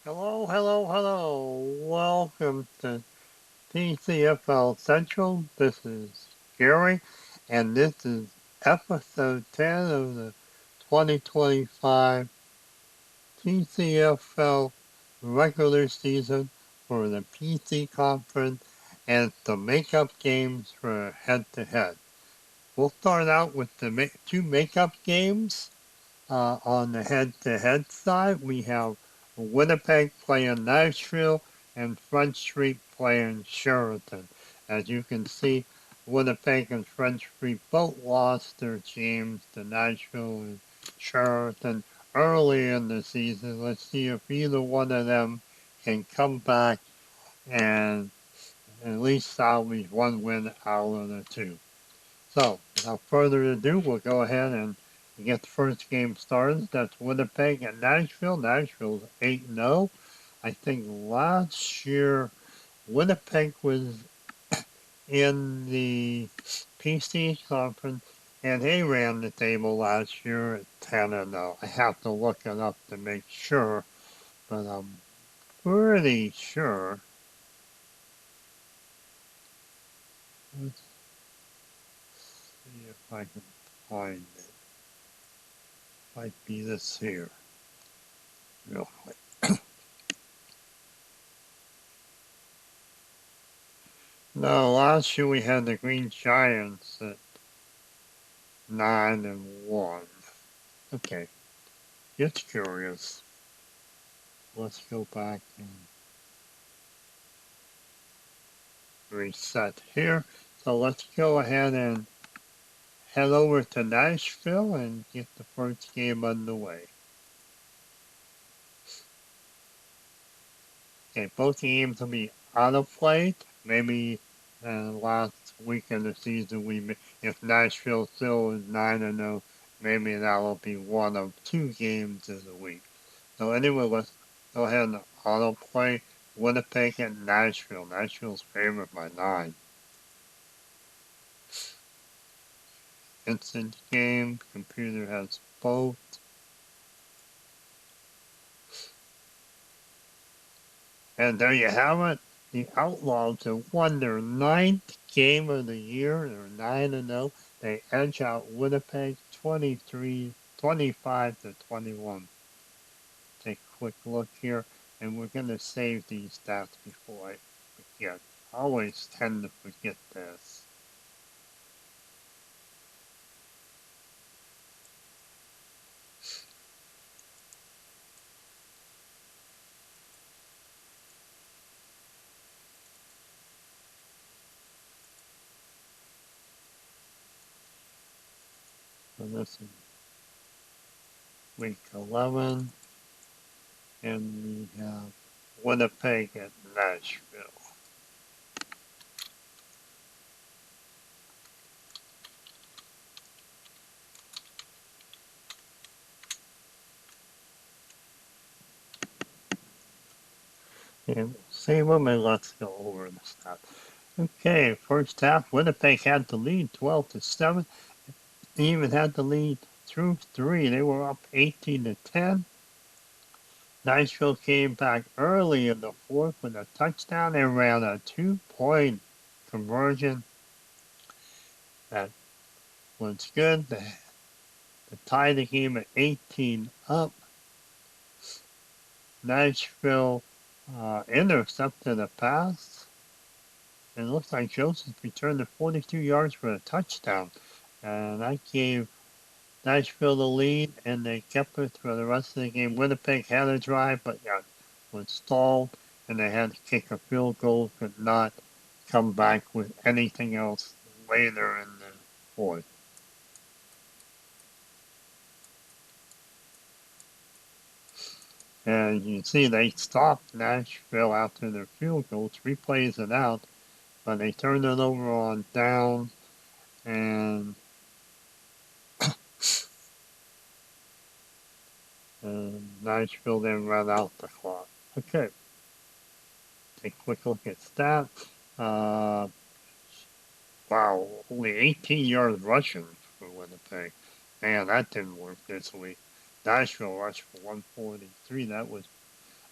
Hello, hello, hello. Welcome to TCFL Central. This is Gary, and this is episode 10 of the 2025 TCFL regular season for the PC Conference and the makeup games for head-to-head. We'll start out with the two makeup games. On the head-to-head side, we have Winnipeg playing Nashville and Front Street playing Sheridan. As you can see, Winnipeg and Front Street both lost their games to Nashville and Sheridan early in the season. Let's see if either one of them can come back and at least salvage one win out of the two. So, without further ado, we'll go ahead and get the first game started. That's Winnipeg and Nashville. Nashville's 8-0. I think last year Winnipeg was in the PC conference and they ran the table last year at 10-0. I have to look it up to make sure, but I'm pretty sure. Let's see if I can find it. Might be this here. Real quick. No, last year we had the Green Giants at 9-1. Okay, just curious. Let's go back and reset here. So let's go ahead and head over to Nashville and get the first game underway. Okay, both teams will be out of play. Maybe last week of the season, if Nashville still is 9-0, maybe that'll be one of two games of the week. So anyway, let's go ahead and auto play Winnipeg and Nashville. Nashville's favored by 9. Instant game. Computer has both. And there you have it. The Outlaws have won their 9th game of the year. They're 9-0. They edge out Winnipeg 25-21. Take a quick look here, and we're going to save these stats before I forget. I always tend to forget this. So this is week 11, and we have Winnipeg at Nashville. And save them and let's go over the stats. Okay, first half, Winnipeg had the lead 12-7. They even had the lead through 3. They were up 18-10. Nashville came back early in the fourth with a touchdown. They ran a 2-point conversion. That was good. They tied the game at 18 up. Nashville intercepted a pass. It looks like Joseph returned it 42 yards for a touchdown. And that gave Nashville the lead, and they kept it for the rest of the game. Winnipeg had a drive, but was stalled, and they had to kick a field goal, could not come back with anything else later in the fourth. And you see they stopped Nashville after their field goal, 3 plays it out, but they turned it over on down, and Nashville then ran out the clock. Okay. Take a quick look at stats. Wow, only 18 yards rushing for Winnipeg. Man, that didn't work this week. Nashville rushed for 143. That was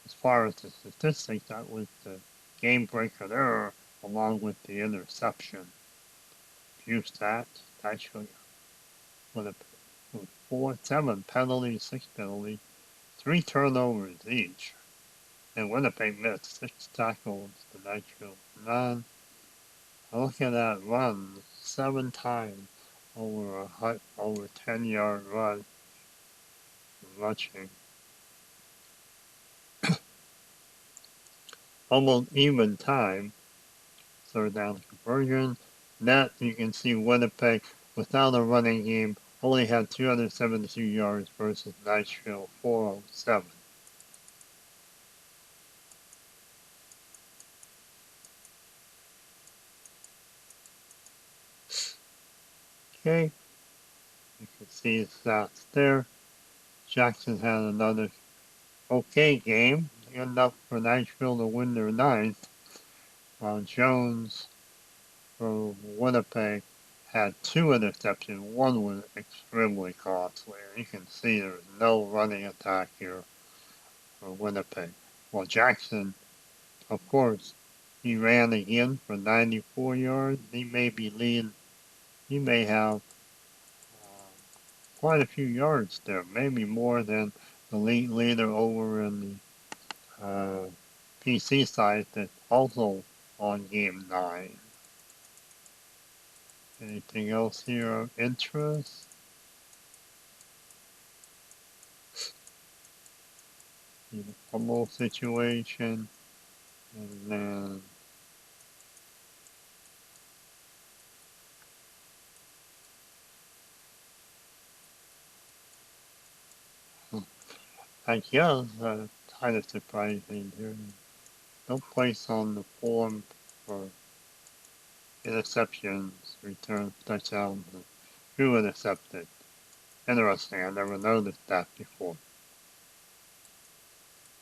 as far as the statistics, that was the game breaker there, along with the interception. Few stats, actually, with a 7 penalties, 6 penalties, 3 turnovers each. And Winnipeg missed 6 tackles to Nashville none. Look at that run, 7 times over over 10-yard run rushing. Almost even time. Third down conversion. That you can see Winnipeg without a running game only had 272 yards versus Nashville 407. Okay, you can see the stats there. Jackson had another okay game, enough for Nashville to win their ninth, while Jones for Winnipeg had 2 interceptions. One was extremely costly. You can see there's no running attack here for Winnipeg. Well, Jackson, of course, he ran again for 94 yards. He may be leading. He may have quite a few yards there, maybe more than the leader over in the PC side that's also on game 9. Anything else here of interest? The fumble situation, and then I guess kind of surprising here. No place on the form for interceptions, return touchdowns, who intercepted. Interesting, I never noticed that before.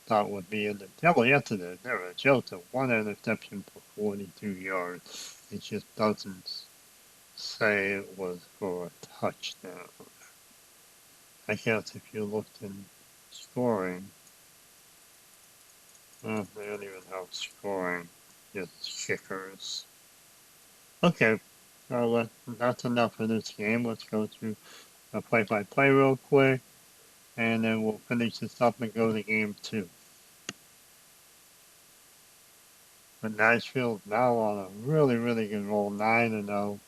Thought would be in the table yesterday. There was a joke of 1 interception for 42 yards. It just doesn't say it was for a touchdown. I guess if you looked in scoring, they don't even have scoring, just kickers. Okay, so that's enough for this game. Let's go through a play-by-play real quick, and then we'll finish this up and go to game 2. But Nashville's now on a really, really good roll, 9-0.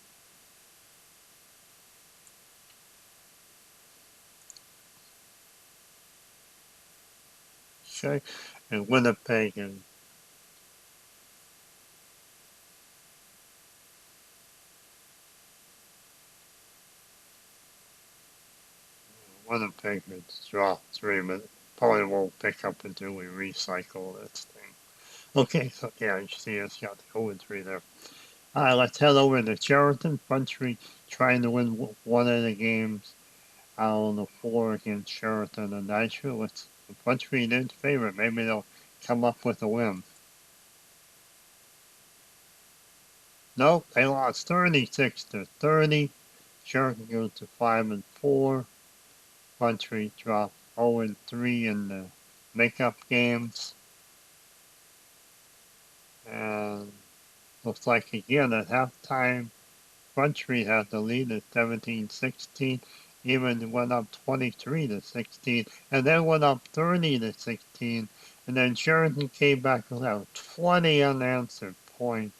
Okay, and Winnipeg is Winnipeg has dropped 3, but probably won't pick up until we recycle this thing. Okay, so yeah, you see it's got the 0-3 there. All right, let's head over to Sheridan. Country trying to win one of the games out on the floor against Sheridan and Nashville. It's Country in its favor. Maybe they'll come up with a win. Nope, they lost 36-30. Sheridan goes to 5-4. Country dropped 0-3 in the makeup games. And looks like again at halftime, Country had the lead at 17-16, even went up 23-16, and then went up 30-16, and then Sheridan came back with 20 unanswered points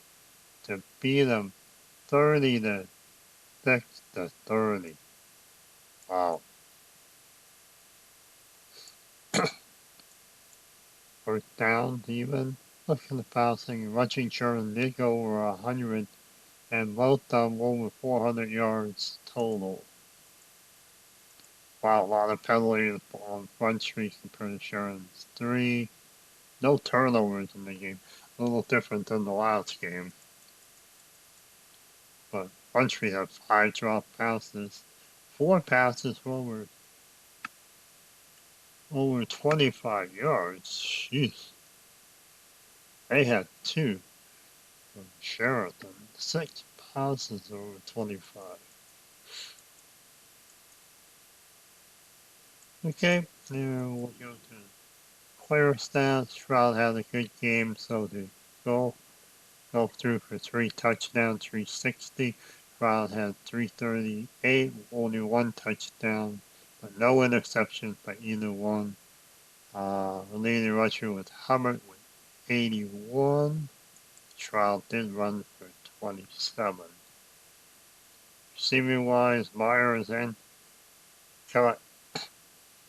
to beat them 30-6-30. Wow. First down even. Look at the passing. Rushing Sheridan did go over 100, and both of them over 400 yards total. Wow, a lot of penalties on Country compared to Sheridan's 3. No turnovers in the game. A little different than the last game. But Country had 5 drop passes. 4 passes for over 25 yards. Jeez. They had 2 from Sheridan. 6 passes over 25. Okay, now we'll go to player stats, Stroud had a good game, so did Go through for 3 touchdowns, 360. Stroud had 338, only 1 touchdown, but no interceptions by either one. The leading rusher was Hubbard with 81. Stroud did run for 27. Receiving wise, Myers and Kellett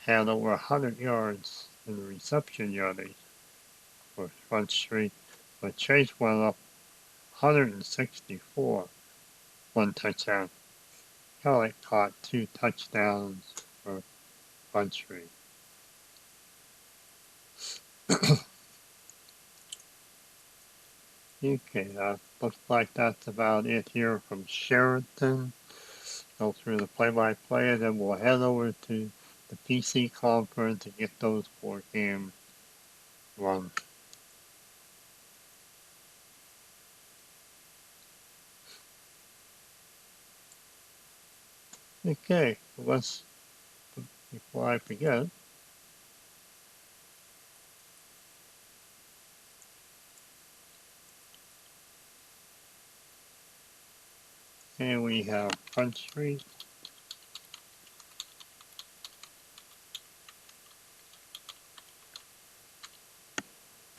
had over 100 yards in reception yardage for Front Street, but Chase went up 164, 1 touchdown. Kellett caught 2 touchdowns for Front Street. Okay, looks like that's about it here from Sheridan. Go through the play-by-play, and then we'll head over to the PC conference and get those 4 games run. Okay, before I forget, and we have Front Street,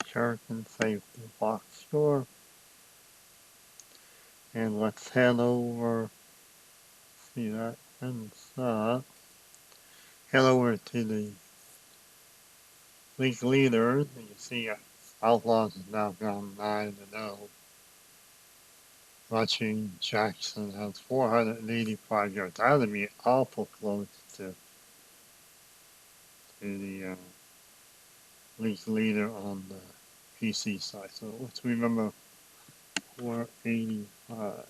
Sheridan Safety Box Store, and let's head over, see that, and head over to the league leaders, and you see Outlaws has now gone 9-0. Watching Jackson has 485 yards. That would be awful close to the league leader on the PC side. So let's remember 485.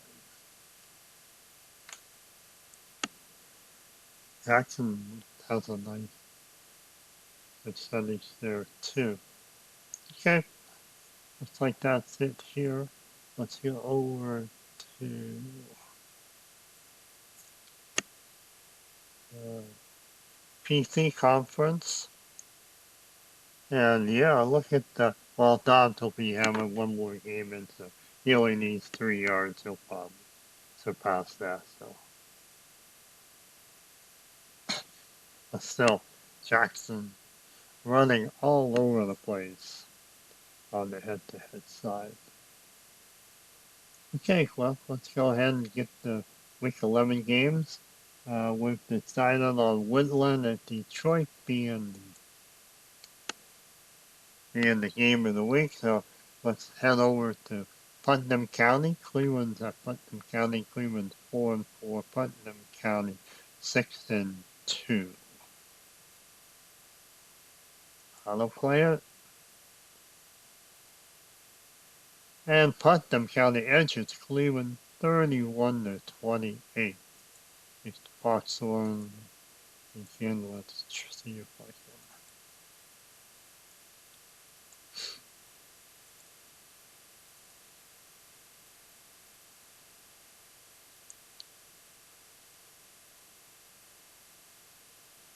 Jackson has a nice percentage there too. Okay, looks like that's it here. Let's go over to PC conference. And yeah, look at the, well, Dobbs will be having 1 more game, and so he only needs 3 yards. He'll probably surpass that. So, but still, Jackson running all over the place on the head-to-head side. Okay, well, let's go ahead and get the Week 11 games. We've decided on Woodland at Detroit being the game of the week. So let's head over to Putnam County. Cleveland's at Putnam County. Cleveland's 4-4. Putnam County 6-2. Auto player. And Putnam County edges Cleveland 31-28. It's Fox one again. Let's see if I can.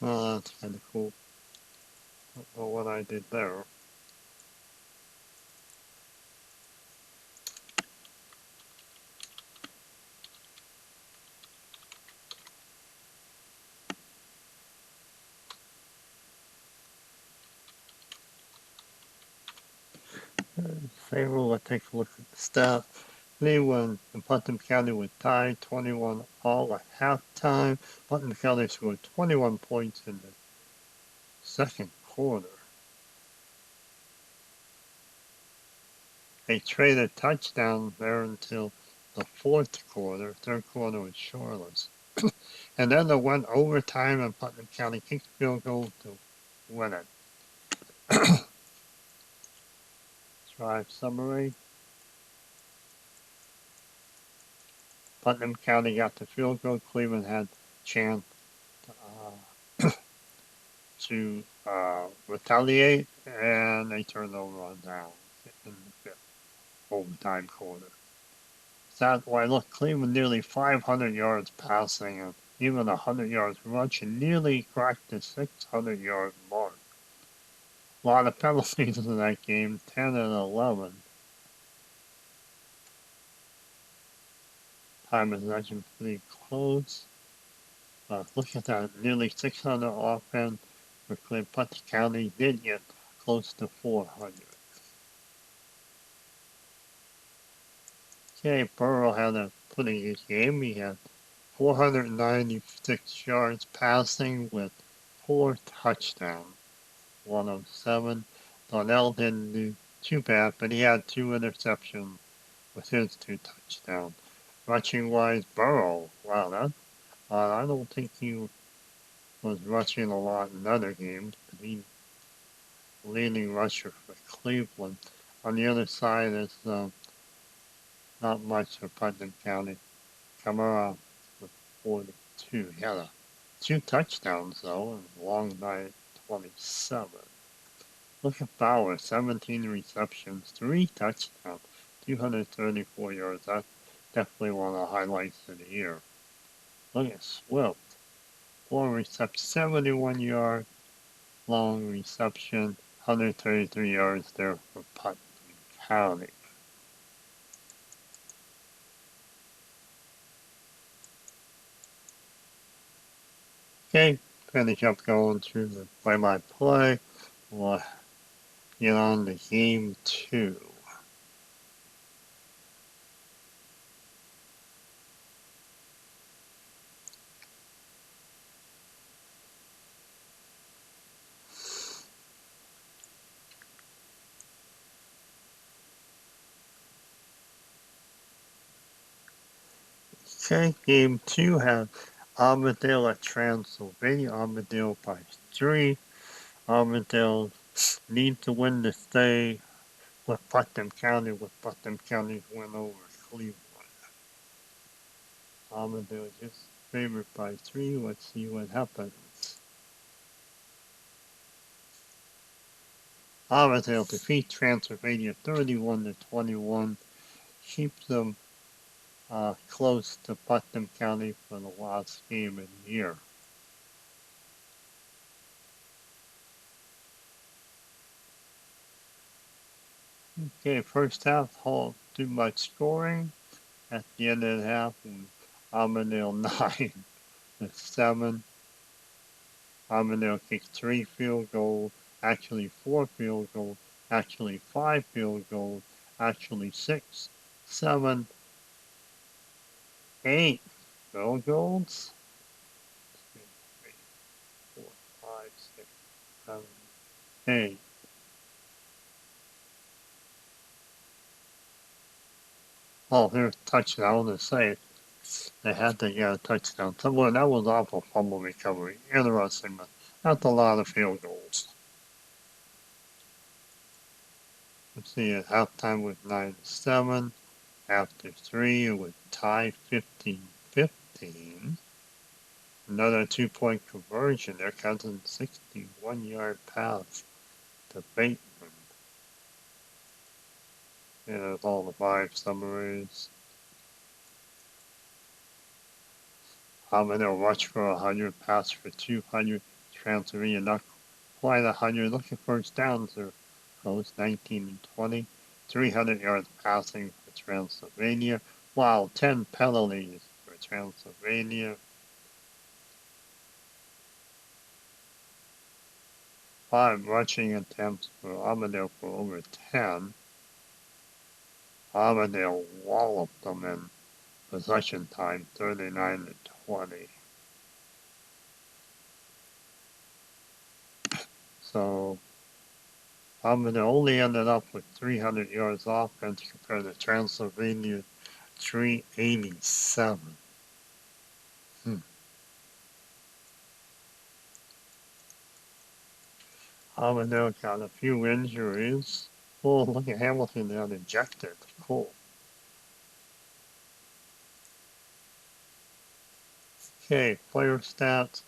Oh, that's kind of cool. Don't know what I did there. Favorable, let's take a look at the stats. Cleveland and Putnam County were tied 21 all at halftime. Putnam County scored 21 points in the second quarter. They traded touchdowns there until the fourth quarter. Third quarter was scoreless. And then they went overtime, and Putnam County kicked a field goal to win it. Drive summary. Putnam County got the field goal. Cleveland had a chance to retaliate, and they turned over on downs in the fifth overtime quarter. That's why, look, Cleveland nearly 500 yards passing and even 100 yards rushing, nearly cracked the 600-yard mark. A lot of penalties in that game, 10 and 11. Time is actually pretty close. Look at that, nearly 600 offense for Putman County. Did get close to 400. Okay, Burrow had a pretty good game. He had 496 yards passing with 4 touchdowns, 107. Donnell didn't do too bad, but he had 2 interceptions with his 2 touchdowns. Rushing wise, Burrow, wow, that I don't think he was rushing a lot in other games, but he leading rusher for Cleveland. On the other side is not much for Putnam County. Kamara with 42. He had 2 touchdowns though, and a long night, 27. Look at Bauer, 17 receptions, 3 touchdowns, 234 yards. That's definitely one of the highlights of the year. Look at Swift, 4 receptions, 71 yard long reception, 133 yards there for Putnam County. Okay, finish up going through the play-by-play. We'll get on to game 2. Okay, game 2 had Auburndale at Transylvania. Auburndale by 3. Auburndale need to win to stay with Putnam County, with Putnam County's win over Cleveland. Auburndale just favored by 3. Let's see what happens. Auburndale defeat Transylvania 31-21. Keeps them close to Putnam County for the last game of the year. Okay, first half, Hall too much scoring. At the end of the half, Auburndale 9-7. Auburndale kicked 3 field goals, actually 4 field goals, actually 5 field goals, actually 6, 7, 8 field goals. 2, 3, 4, 5, 6, 7, 8. Oh, here's a touchdown to say they had to get a touchdown. Someone that was awful fumble recovery. Interesting, but that's a lot of field goals. Let's see, at halftime with 9-7. After 3, it would tie 15-15. Another 2-point conversion. There comes a 61-yard pass to Bateman. There's all the 5 summaries. Auburndale rush for 100, pass for 200. Transylvania not quite 100. Looking for first downs. They're close, 19-20. 300 yards passing for Transylvania. Wow, 10 penalties for Transylvania. 5 rushing attempts for Auburndale for over 10. Auburndale walloped them in possession time, 39-20. So Auburndale only ended up with 300 yards offense compared to Transylvania 387. Auburndale got a few injuries. Oh, look at Hamilton got ejected. Cool. Okay, player stats.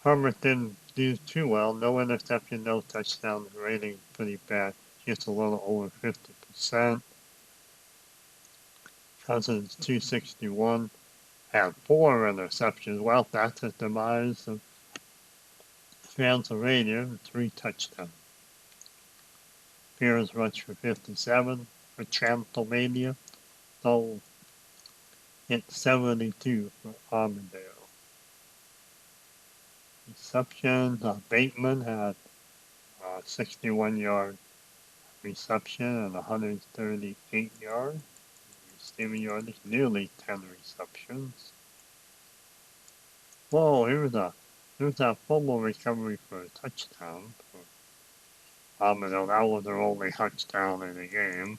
Herbert didn't do too well. No interception, no touchdown. Rating pretty bad. Just a little over 50%. Cousins 261. Had 4 interceptions. Well, that's the demise of Transylvania. 3 touchdowns. Pierce rushed for 57 for Transylvania. Stoll hit 72 for Auburndale. Receptions, Bateman had 61-yard reception and 138 yards. Receiving yardage, nearly 10 receptions. Whoa, here's that fumble recovery for a touchdown for Auburndale. That was their only touchdown in the game.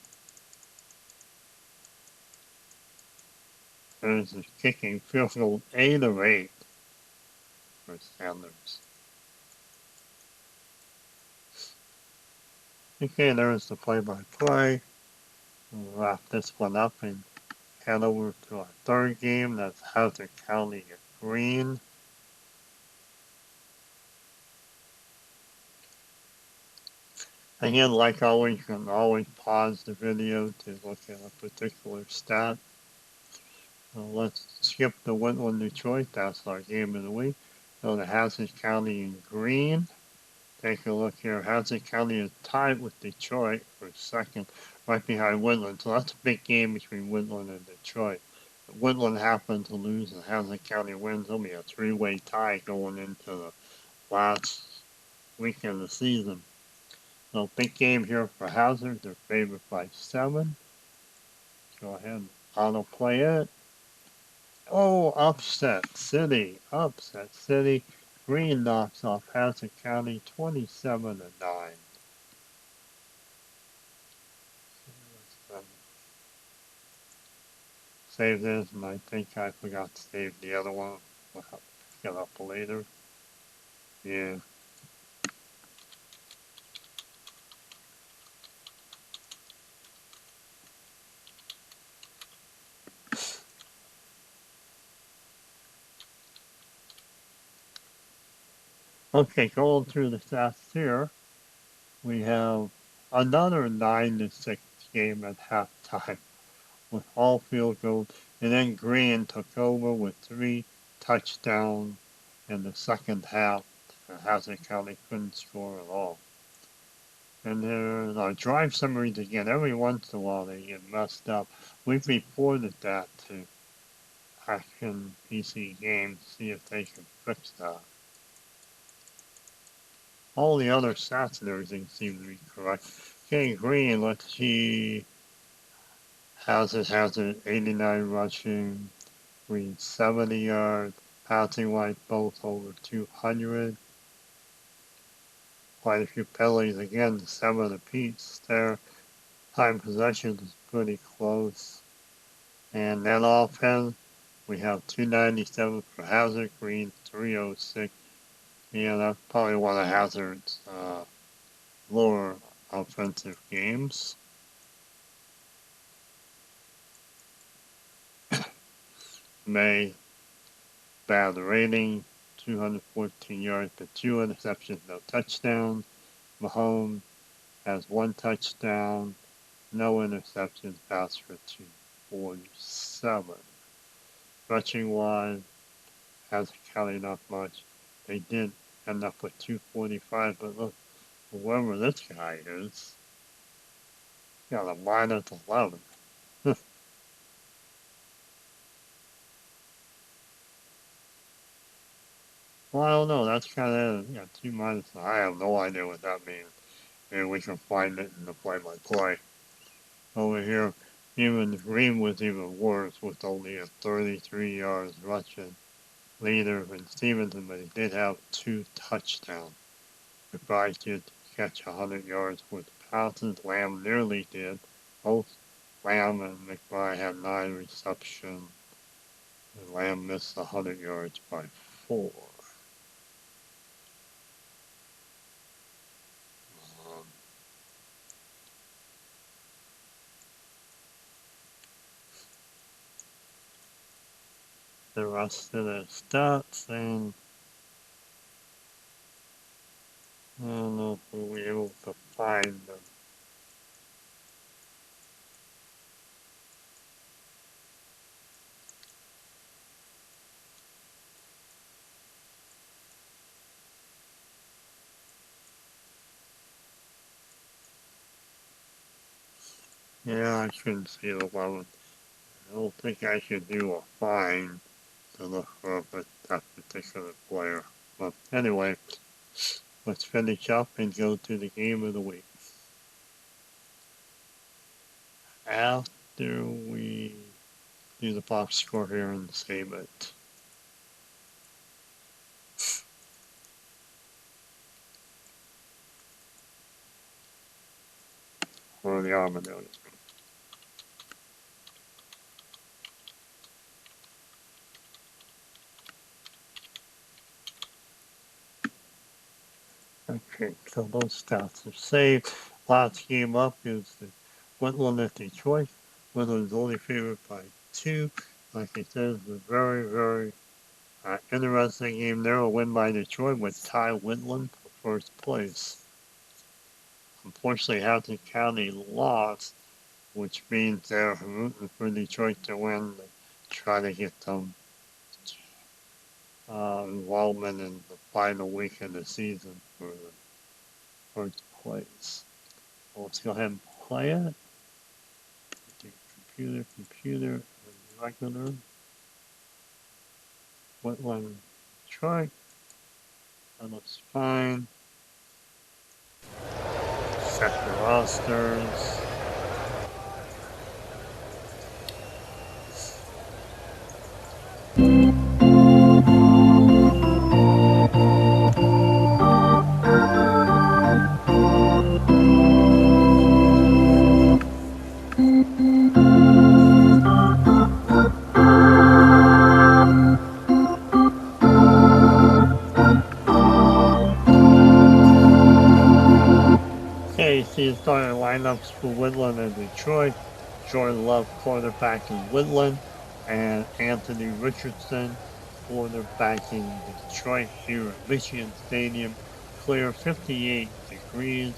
There's his kicking field goal 8 of 8 for Sanders. Okay, there's the play-by-play. We'll wrap this one up and head over to our third game. That's Hazzard County at Greene. Again, like always, you can always pause the video to look at a particular stat. Let's skip the Woodland Detroit. That's our game of the week. Go to Hazzard County and Greene. Take a look here. Hazzard County is tied with Detroit for second, right behind Woodland. So that's a big game between Woodland and Detroit. If Woodland happens to lose and Hazzard County wins, it'll be a three-way tie going into the last weekend of the season. So big game here for Hazzard. They're favored by 7. Go ahead and autoplay it. Oh, upset city. Upset city. Greene knocks off Hazzard County 27-9. Save this, and I think I forgot to save the other one. We'll have to pick it up later. Yeah. Okay, going through the stats here, we have another 9-6 game at halftime with all field goals, and then Greene took over with 3 touchdowns in the second half. Hazzard County couldn't score at all. And there's our drive summaries again. Every once in a while they get messed up. We've reported that to Action PC Games, see if they can fix that. All the other stats and everything seem to be correct. Okay, Greene, let's see. Hazzard has an 89 rushing, Greene 70 yards, passing wise both over 200. Quite a few penalties again, 7 apiece there. Time possession is pretty close. And then offense, we have 297 for Hazzard, Greene 306. Yeah, that's probably one of Hazzard's lower offensive games. May, bad rating, 214 yards but 2 interceptions, no touchdowns. Mahomes has 1 touchdown, no interceptions, passed for 247. Rushing wise, Hazzard County not much. They did end up with 245, but look, whoever this guy is, got a minus 11. Well, I don't know. That's kind of, 2 minus. I have no idea what that means. Maybe we can find it in the play-by-play. Over here, even Greene was even worse with only a 33 yards rushing leader in Stevenson, but he did have 2 touchdowns. McBride did catch 100 yards with passes. Lamb nearly did. Both Lamb and McBride had 9 receptions. And Lamb missed 100 yards by 4. The rest of the stats, and I don't know if we'll be able to find them. Yeah, I shouldn't see 11. I don't think I should do a fine to look for that particular player. But anyway, let's finish up and go to the game of the week. After we do the box score here and save it. For the Auburndale. Okay, so those stats are saved. Last game up is the Woodland at Detroit. Woodland is only favored by 2. Like I said, it's a very, very interesting game there. A win by Detroit would tie Woodland for first place. Unfortunately, Hazzard County lost, which means they're rooting for Detroit to win to try to get some involvement in the final week of the season for the first place. Let's go ahead and play it. Computer, regular. Woodland, Detroit. That looks fine. Set the rosters. See the starting lineups for Woodland and Detroit. Jordan Love, quarterback in Woodland, and Anthony Richardson, quarterback in Detroit here at Michigan Stadium. Clear 58 degrees.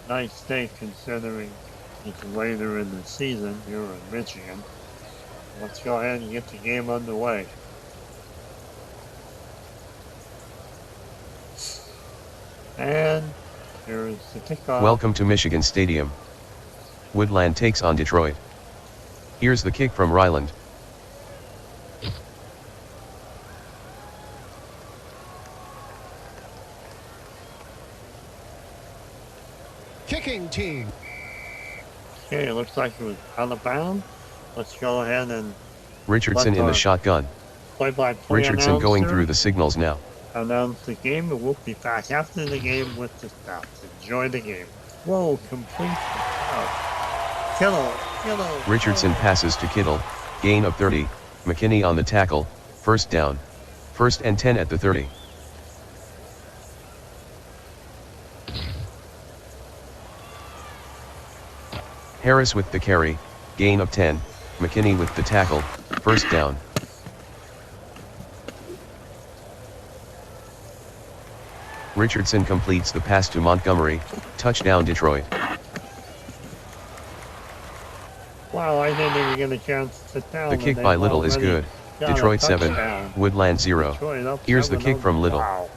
Nice day considering it's later in the season here in Michigan. Let's go ahead and get the game underway. And here's the kickoff. Welcome to Michigan Stadium. Woodland takes on Detroit. Here's the kick from Ryland. Kicking team. Okay, it looks like it was out of bounds. Let's go ahead and Richardson in the shotgun. Play-by-play Richardson going through the signals now. Announce the game, and we'll be back after the game with the stats. Enjoy the game. Whoa, complete. Kittle. Richardson passes to Kittle, gain of 30, McKinney on the tackle, first down. 1st and 10 at the 30. Harris with the carry, gain of 10, McKinney with the tackle, first down. Richardson completes the pass to Montgomery, touchdown Detroit. Wow, I didn't even get a chance to sit down. The kick by Little is good. Detroit 7, Woodland 0. Here's the kick from Little. Wow.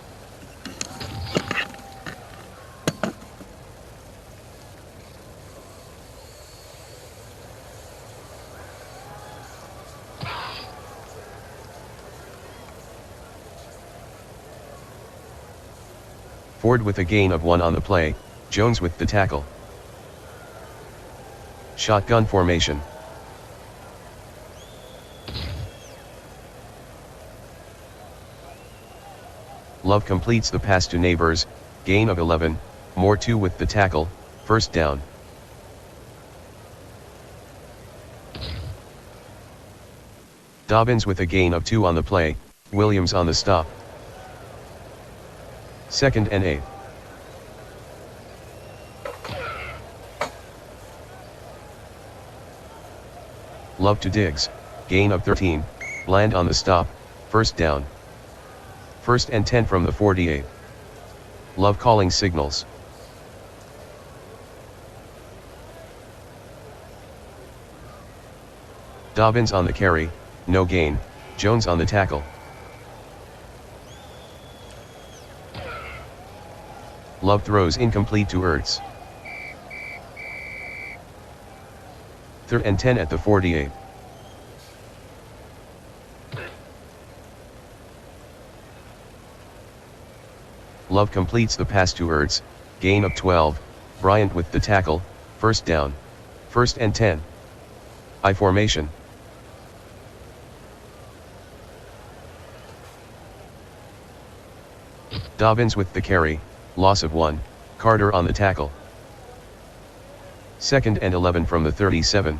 Ford with a gain of 1 on the play, Jones with the tackle. Shotgun formation. Love completes the pass to Neighbors, gain of 11, Moore 2 with the tackle, first down. Dobbins with a gain of 2 on the play, Williams on the stop. 2nd and 8. Love to Diggs, gain of 13, Bland on the stop, first down. 1st and 10 from the 48. Love calling signals. Dobbins on the carry, no gain, Jones on the tackle. Love throws incomplete to Ertz. 3rd and 10 at the 48. Love completes the pass to Ertz, gain of 12, Bryant with the tackle, first down. 1st and 10. I formation. Dobbins with the carry, loss of 1, Carter on the tackle. 2nd and 11 from the 37.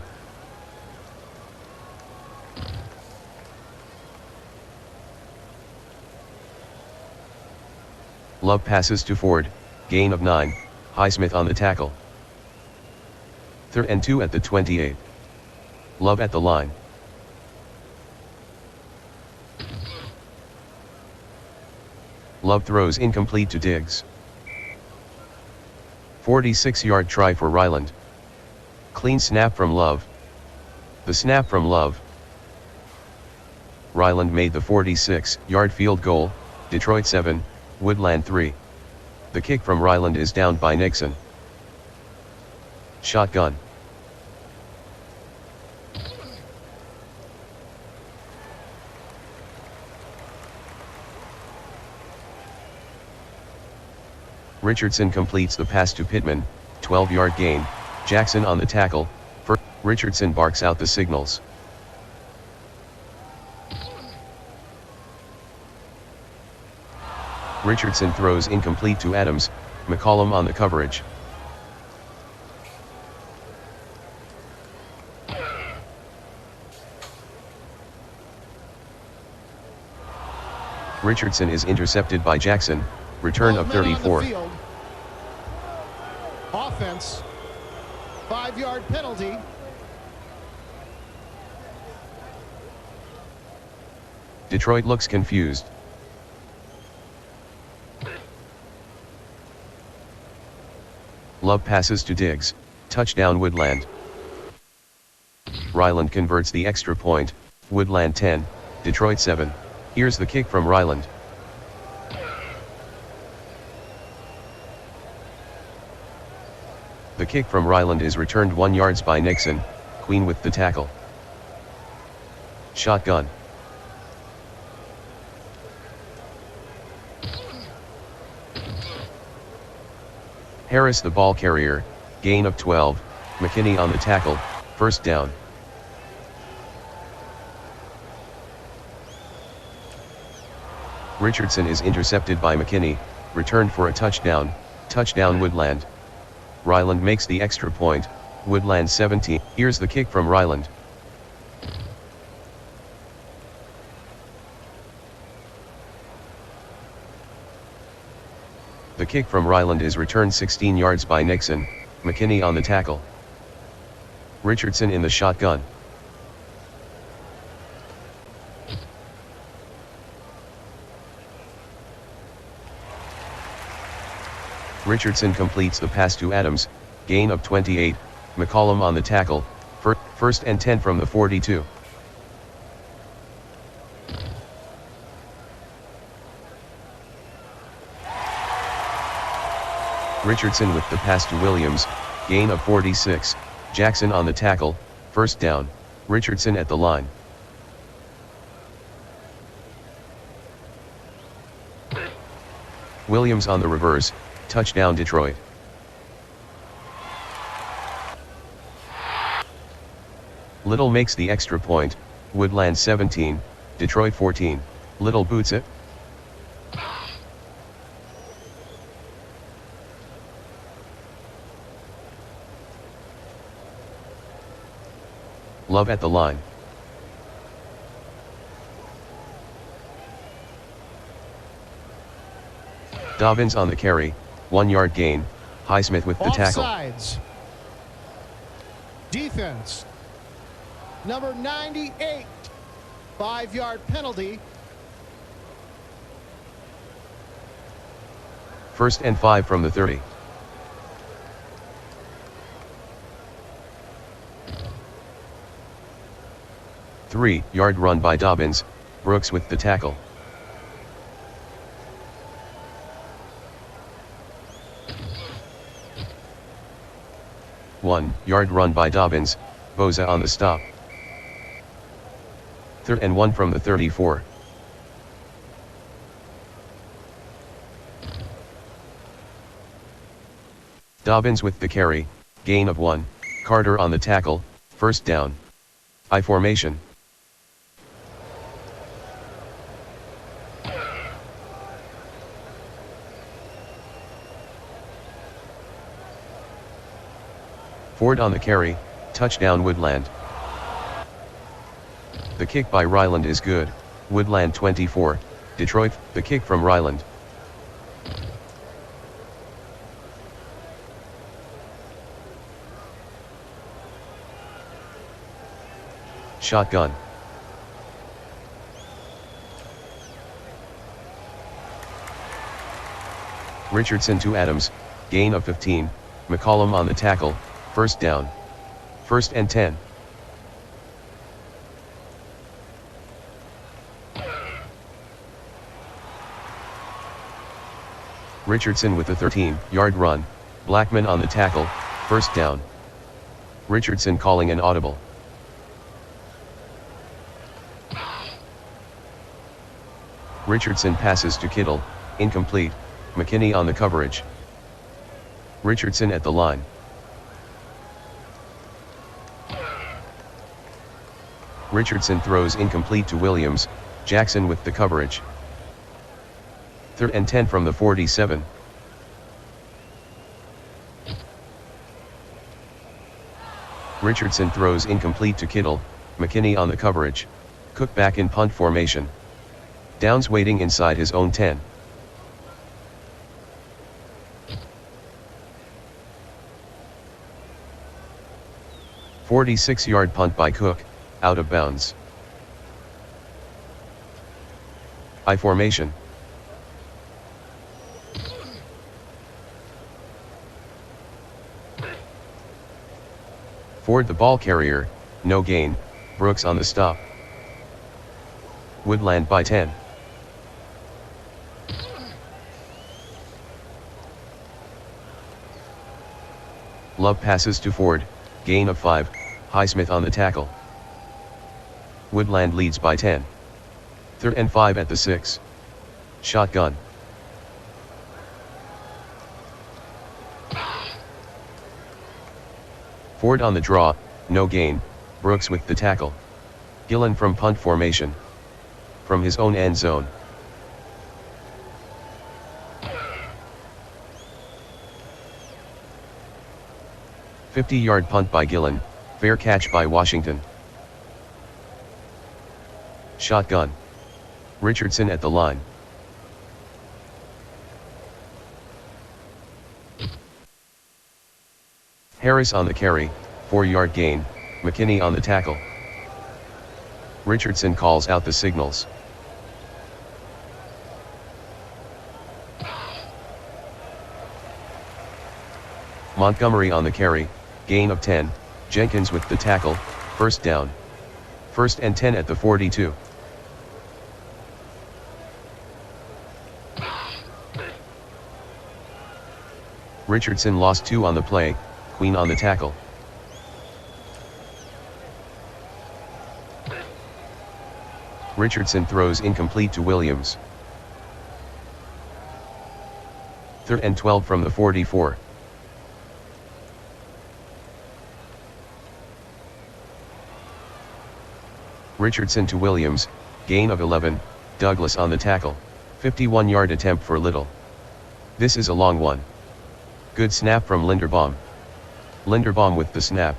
Love passes to Ford, gain of 9, Highsmith on the tackle. 3rd and 2 at the 28. Love at the line. Love throws incomplete to Diggs. 46-yard try for Ryland. Clean snap from Love. The snap from Love. Ryland made the 46-yard field goal, Detroit 7, Woodland 3. The kick from Ryland is downed by Nixon. Shotgun. Richardson completes the pass to Putman, 12-yard gain, Jackson on the tackle, Richardson barks out the signals. Richardson throws incomplete to Adams, McCollum on the coverage. Richardson is intercepted by Jackson, return of 34. Offense, 5-yard penalty. Detroit looks confused. Love passes to Diggs, touchdown Woodland. Ryland converts the extra point, Woodland 10, Detroit 7. Here's the kick from Ryland. The kick from Ryland is returned 1 yards by Nixon, Queen with the tackle. Shotgun. Harris the ball carrier, gain of 12, McKinney on the tackle, first down. Richardson is intercepted by McKinney, returned for a touchdown, touchdown Woodland. Ryland makes the extra point, Woodland 17. Here's the kick from Ryland. The kick from Ryland is returned 16 yards by Nixon, McKinney on the tackle. Richardson in the shotgun. Richardson completes the pass to Adams, gain of 28, McCollum on the tackle, first and 10 from the 42. Richardson with the pass to Williams, gain of 46, Jackson on the tackle, first down, Richardson at the line. Williams on the reverse, touchdown Detroit. Little makes the extra point, Woodland 17, Detroit 14, Little boots it. Love at the line. Dobbins on the carry, 1 yard gain, Highsmith with the tackle. Offsides. Defense, number 98, 5-yard penalty. First and 5 from the 30. Three-yard run by Dobbins, Brooks with the tackle. One-yard run by Dobbins, Boza on the stop. 3rd and 1 from the 34. Dobbins with the carry, gain of 1, Carter on the tackle, first down. I formation. Ford on the carry, touchdown Woodland. The kick by Ryland is good, Woodland 24, Detroit, the kick from Ryland. Shotgun. Richardson to Adams, gain of 15, McCollum on the tackle, first down. 1st and 10. Richardson with the 13-yard run, Blackman on the tackle, first down. Richardson calling an audible. Richardson passes to Kittle, incomplete, McKinney on the coverage. Richardson at the line. Richardson throws incomplete to Williams, Jackson with the coverage. 3rd and 10 from the 47. Richardson throws incomplete to Kittle, McKinney on the coverage. Cook back in punt formation. Downs waiting inside his own 10. "46-yard punt by Cook, out of bounds. I formation. Ford the ball carrier, no gain, Brooks on the stop. Woodland by 10. Love passes to Ford, gain of 5, Highsmith on the tackle. Woodland leads by 10. 3rd and 5 at the 6. Shotgun. Ford on the draw, no gain, Brooks with the tackle. Gillen from punt formation. From his own end zone. "50-yard punt by Gillen, fair catch by Washington. Shotgun. Richardson at the line. Harris on the carry, 4-yard gain, McKinney on the tackle. Richardson calls out the signals. Montgomery on the carry, gain of 10, Jenkins with the tackle, first down. 1st and 10 at the 42. Richardson lost 2 on the play, Queen on the tackle. Richardson throws incomplete to Williams. 3rd and 12 from the 44. Richardson to Williams, gain of 11, Douglas on the tackle, 51-yard attempt for Little. This is a long one. Good snap from Linderbaum. Linderbaum with the snap.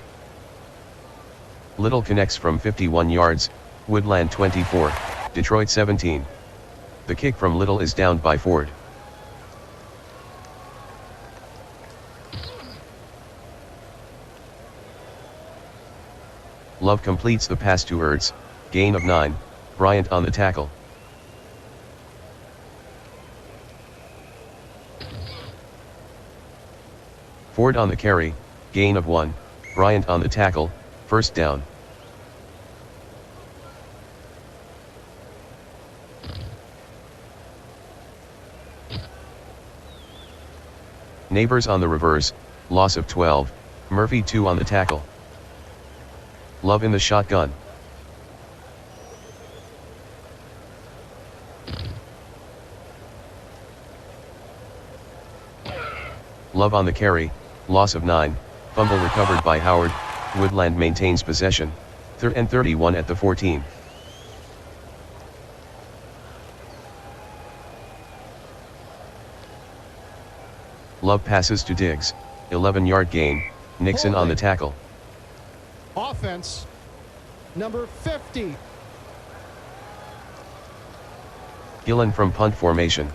Little connects from 51 yards, Woodland 24, Detroit 17. The kick from Little is downed by Ford. Love completes the pass to Ertz, gain of 9, Bryant on the tackle. Ford on the carry, gain of 1, Bryant on the tackle, first down. Neighbors on the reverse, loss of 12, Murphy 2 on the tackle. Love in the shotgun. Love on the carry, loss of 9, fumble recovered by Howard, Woodland maintains possession, 3rd and 31 at the 14. Love passes to Diggs, 11-yard gain, Nixon on the tackle. Offense, number 50. Gillen from punt formation.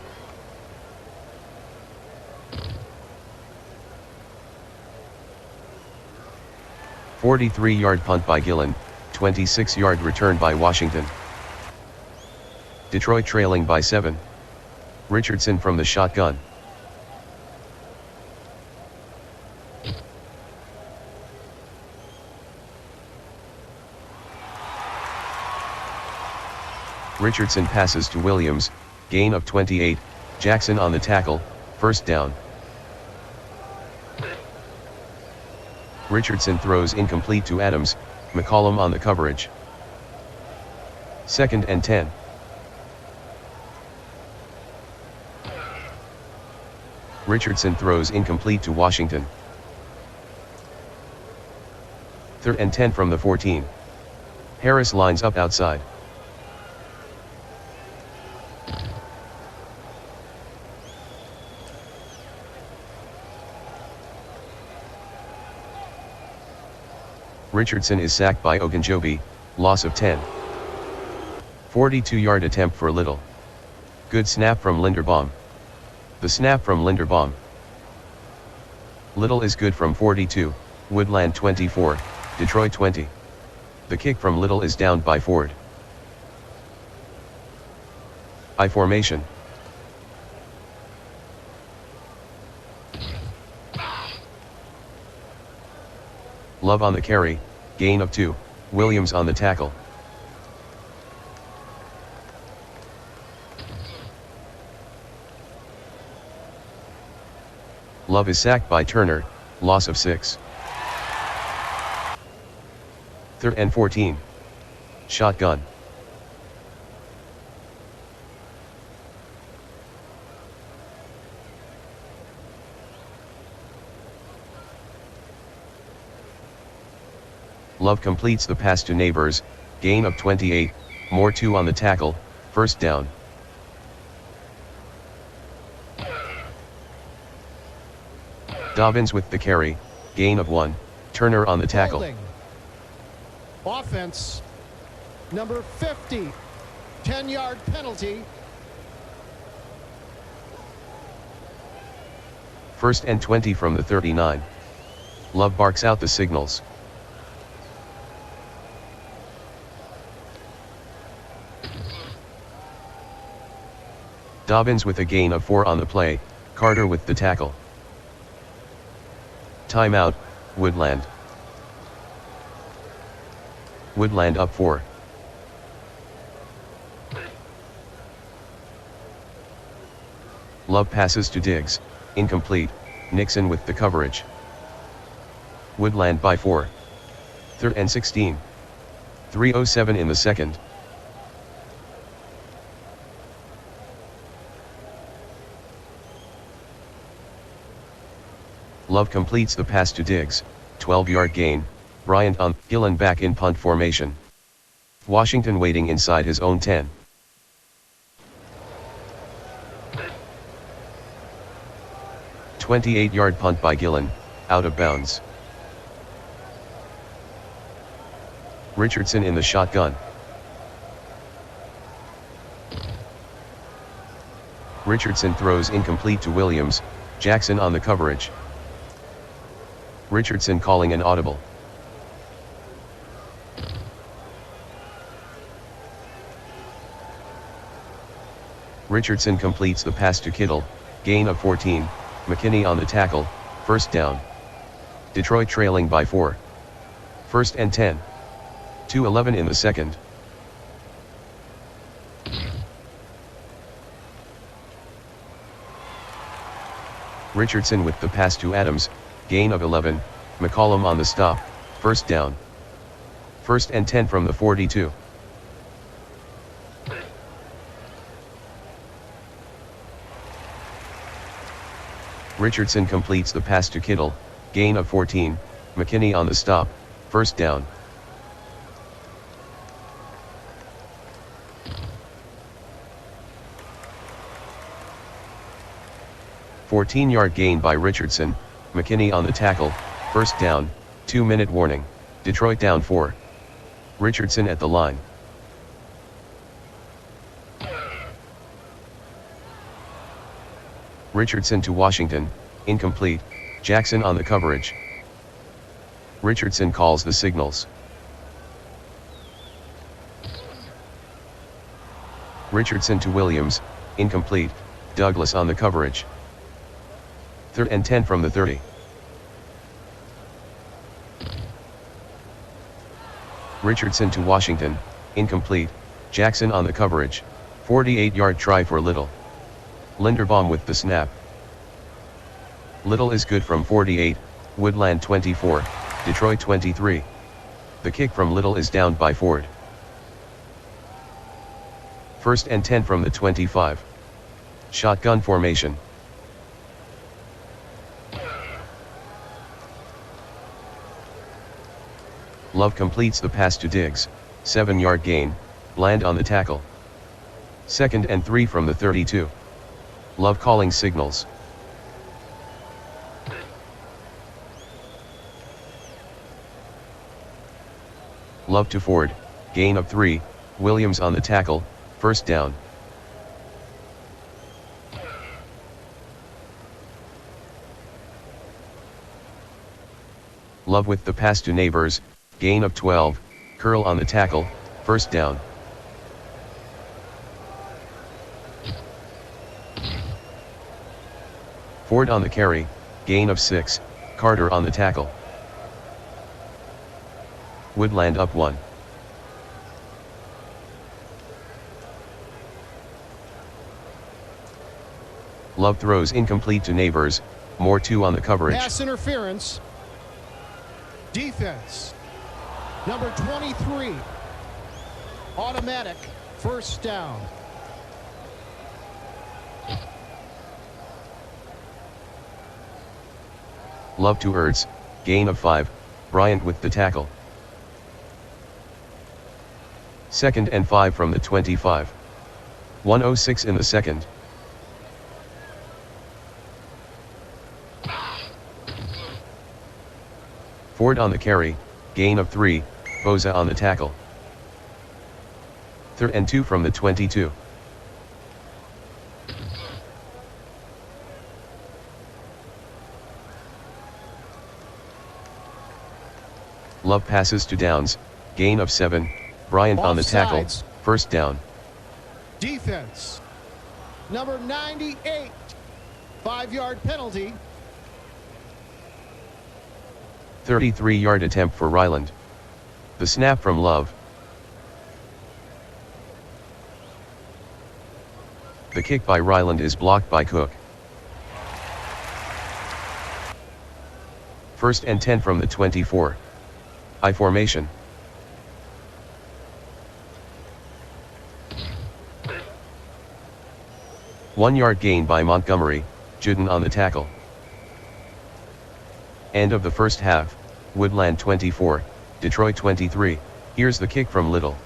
"43-yard punt by Gillen, 26-yard return by Washington. Detroit trailing by 7. Richardson from the shotgun. Richardson passes to Williams, gain of 28, Jackson on the tackle, 1st down. Richardson throws incomplete to Adams, McCollum on the coverage. 2nd and 10. Richardson throws incomplete to Washington. 3rd and 10 from the 14. Harris lines up outside. Richardson is sacked by Ogunjobi, loss of 10. 42-yard attempt for Little. Good snap from Linderbaum. The snap from Linderbaum. Little is good from 42, Woodland 24, Detroit 20. The kick from Little is downed by Ford. I formation. Love on the carry, gain of 2, Williams on the tackle. Love is sacked by Turner, loss of 6. 3rd and 14. Shotgun. Love completes the pass to Neighbors, gain of 28, Moore 2 on the tackle, 1st down. Dobbins with the carry, gain of 1, Turner on the tackle. Holding. Offense, number 50. 10-yard penalty. 1st and 20 from the 39. Love barks out the signals. Dobbins with a gain of 4 on the play, Carter with the tackle. Timeout, Woodland. Woodland up 4. Love passes to Diggs, incomplete, Nixon with the coverage. Woodland by 4. 3rd and 16. 3:07 in the 2nd. Love completes the pass to Diggs, 12-yard gain, Bryant on, Gillen back in punt formation. Washington waiting inside his own 10. "28-yard punt by Gillen, out of bounds. Richardson in the shotgun. Richardson throws incomplete to Williams, Jackson on the coverage. Richardson calling an audible. Richardson completes the pass to Kittle, gain of 14, McKinney on the tackle, 1st down. Detroit trailing by 4. 1st and 10. 2:11 in the 2nd. Richardson with the pass to Adams, gain of 11, McCollum on the stop, 1st down. First and 10 from the 42. Richardson completes the pass to Kittle, gain of 14, McKinney on the stop, first down. "14-yard gain by Richardson, McKinney on the tackle, first down, 2-minute warning, Detroit down 4. Richardson at the line. Richardson to Washington, incomplete, Jackson on the coverage. Richardson calls the signals. Richardson to Williams, incomplete, Douglas on the coverage. 3rd and 10 from the 30. Richardson to Washington, incomplete, Jackson on the coverage, 48-yard try for Little. Linderbaum with the snap. Little is good from 48, Woodland 24, Detroit 23. The kick from Little is downed by Ford. 1st and 10 from the 25. Shotgun formation. Love completes the pass to Diggs, 7-yard gain, Bland on the tackle. 2nd and 3 from the 32. Love calling signals. Love to Ford, gain of 3, Williams on the tackle, first down. Love with the pass to Neighbors, gain of 12, Curl on the tackle, first down. Ford on the carry, gain of 6, Carter on the tackle. Woodland up 1. Love throws incomplete to Neighbors, Moore 2 on the coverage. Pass interference. Defense. Number 23. Automatic. First down. Love to Ertz, gain of 5, Bryant with the tackle. 2nd and 5 from the 25. 1:06 in the second. Ford on the carry, gain of 3, Boza on the tackle. 3rd and 2 from the 22. Love passes to Downs, gain of 7, Bryant on the tackle, first down. Defense. Number 98. 5-yard penalty. 33-yard attempt for Ryland. The snap from Love. The kick by Ryland is blocked by Cook. 1st and 10 from the 24. I formation. One-yard gain by Montgomery, Juden on the tackle. End of the first half, Woodland 24, Detroit 23, here's the kick from Little.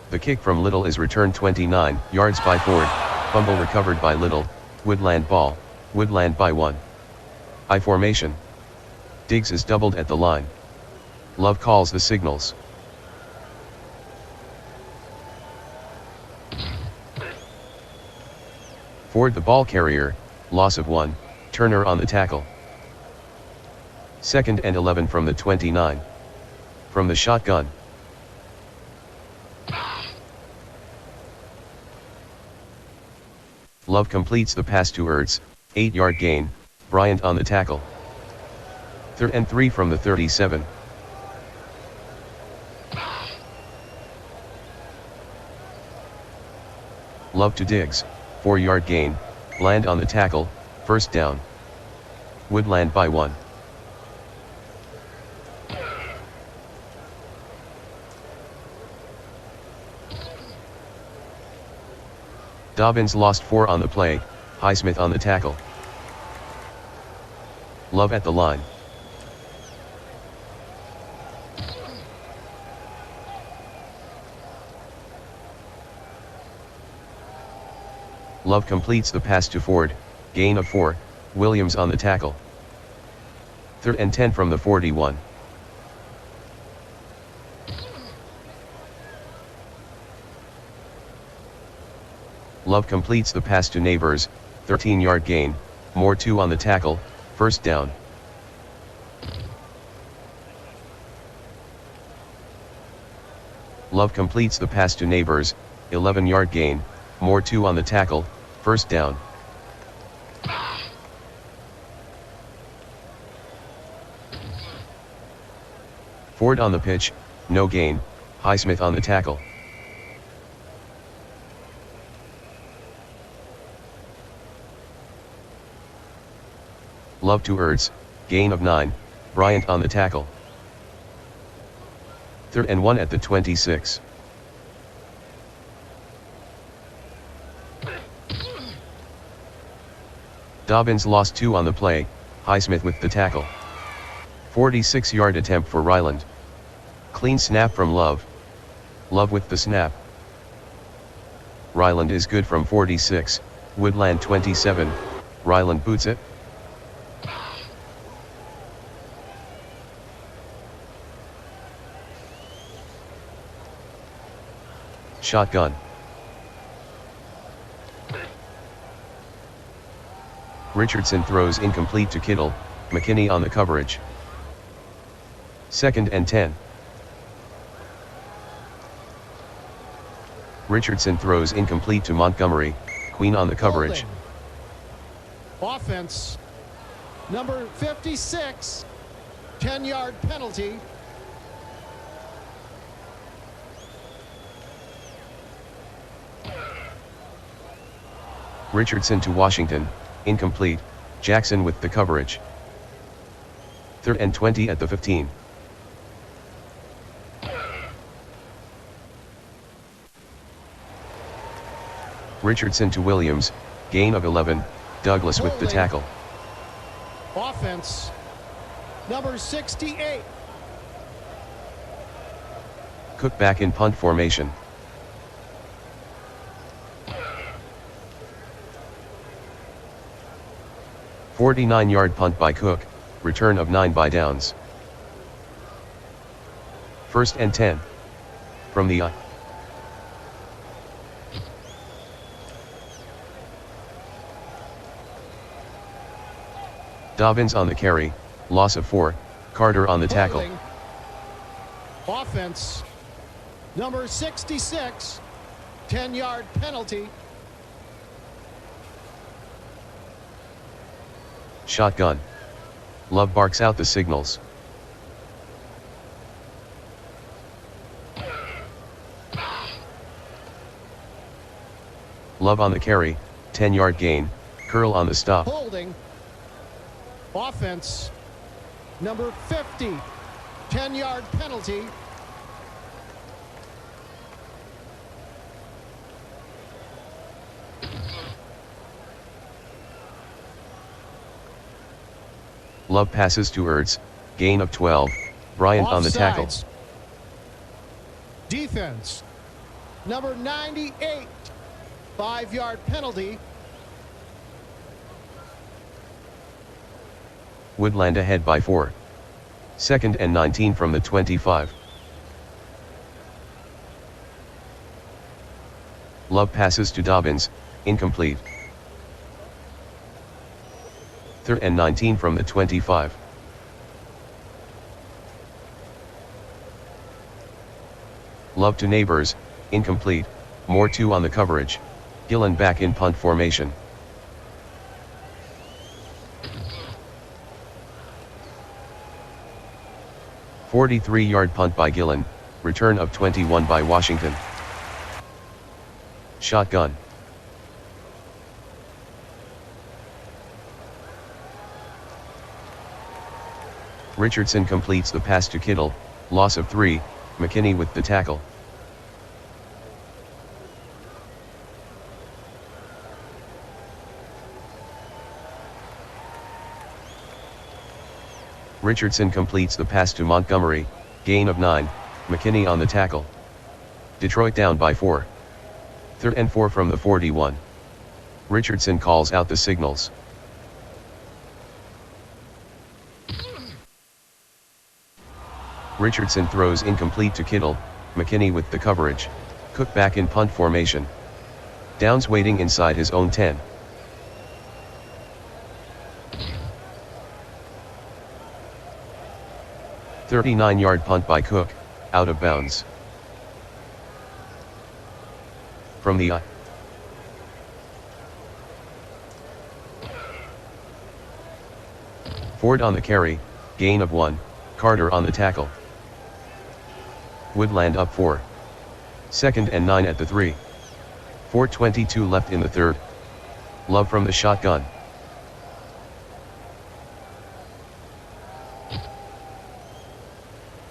The kick from Little is returned 29 yards by Ford, fumble recovered by Little, Woodland ball, Woodland by 1. I formation. Diggs is doubled at the line. Love calls the signals. Ford the ball carrier, loss of 1, Turner on the tackle. 2nd and 11 from the 29. From the shotgun. Love completes the pass to Ertz, 8-yard gain, Bryant on the tackle. 3rd and 3 from the 37. Love to Diggs, 4-yard gain, land on the tackle, first down. Woodland by 1. Dobbins lost 4 on the play, Highsmith on the tackle. Love at the line. Love completes the pass to Ford, gain of 4, Williams on the tackle. 3rd and 10 from the 41. Love completes the pass to Neighbors, 13-yard gain, Moore 2 on the tackle, first down. Love completes the pass to Neighbors, 11-yard gain, Moore 2 on the tackle, first down. Ford on the pitch, no gain, Highsmith on the tackle. Love to Ertz, gain of 9, Bryant on the tackle. 3rd and 1 at the 26. Dobbins lost 2 on the play, Highsmith with the tackle. 46-yard attempt for Ryland. Clean snap from Love. Love with the snap. Ryland is good from 46, Woodland 27, Ryland boots it. Shotgun. Richardson throws incomplete to Kittle, McKinney on the coverage. 2nd and 10. Richardson throws incomplete to Montgomery, Queen on the coverage. Offense, number 56, 10-yard penalty. Richardson to Washington, incomplete, Jackson with the coverage. 3rd and 20 at the 15. Richardson to Williams, gain of 11, Douglas with the tackle. Offense, number 68. Cook back in punt formation. "49-yard punt by Cook, return of 9 by Downs. 1st and 10. From the I. Dobbins on the carry, loss of 4, Carter on the tackle. Offense, number 66, 10-yard penalty. Shotgun. Love barks out the signals. Love on the carry, 10-yard gain, Curl on the stop. Holding. Offense, number 50, 10-yard penalty. Love passes to Ertz, gain of 12, Bryant on the tackle. Defense, number 98, 5-yard penalty. Woodland ahead by 4. 2nd and 19 from the 25. Love passes to Dobbins, incomplete. 3rd and 19 from the 25. Love to Neighbors, incomplete, Moore 2 on the coverage, Gillen back in punt formation. 43-yard punt by Gillen, return of 21 by Washington. Shotgun. Richardson completes the pass to Kittle, loss of 3, McKinney with the tackle. Richardson completes the pass to Montgomery, gain of 9, McKinney on the tackle. Detroit down by 4. 3rd and 4 from the 41. Richardson calls out the signals. Richardson throws incomplete to Kittle, McKinney with the coverage. Cook back in punt formation. Downs waiting inside his own 10. "39-yard punt by Cook, out of bounds. From the I. Ford on the carry, gain of 1, Carter on the tackle. Woodland up 4. 2nd and 9 at the 3. 4:22 left in the 3rd. Love from the shotgun.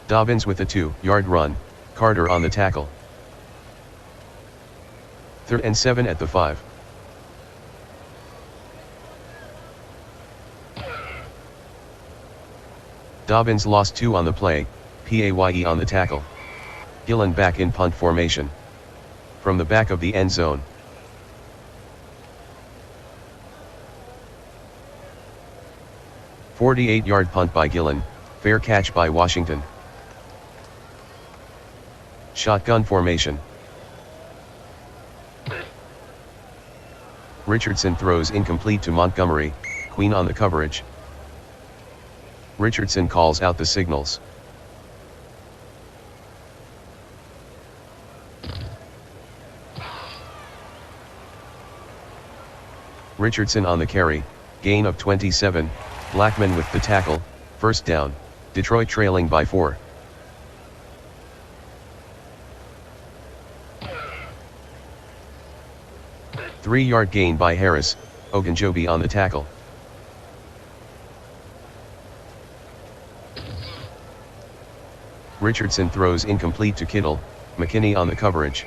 Dobbins with a 2-yard run, Carter on the tackle. 3rd and 7 at the 5. Dobbins lost 2 on the play, Paye on the tackle. Gillen back in punt formation. From the back of the end zone. "48-yard punt by Gillen, fair catch by Washington. Shotgun formation. Richardson throws incomplete to Montgomery, Queen on the coverage. Richardson calls out the signals. Richardson on the carry, gain of 27, Blackman with the tackle, 1st down, Detroit trailing by 4. Three-yard gain by Harris, Ogunjobi on the tackle. Richardson throws incomplete to Kittle, McKinney on the coverage.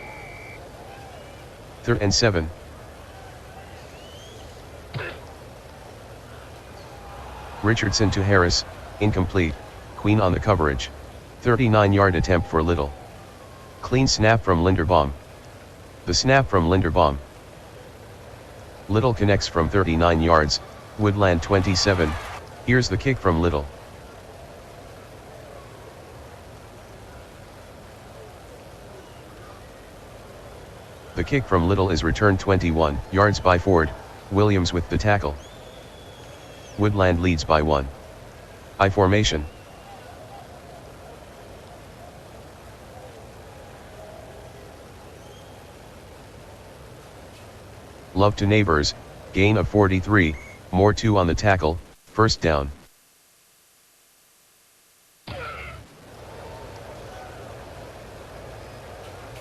3rd and 7. Richardson to Harris, incomplete, Queen on the coverage. 39-yard attempt for Little. Clean snap from Linderbaum. The snap from Linderbaum. Little connects from 39 yards, Woodland 27, here's the kick from Little. The kick from Little is returned 21 yards by Ford, Williams with the tackle. Woodland leads by 1. I formation. Love to Neighbors, gain of 43, Moore 2 on the tackle, 1st down.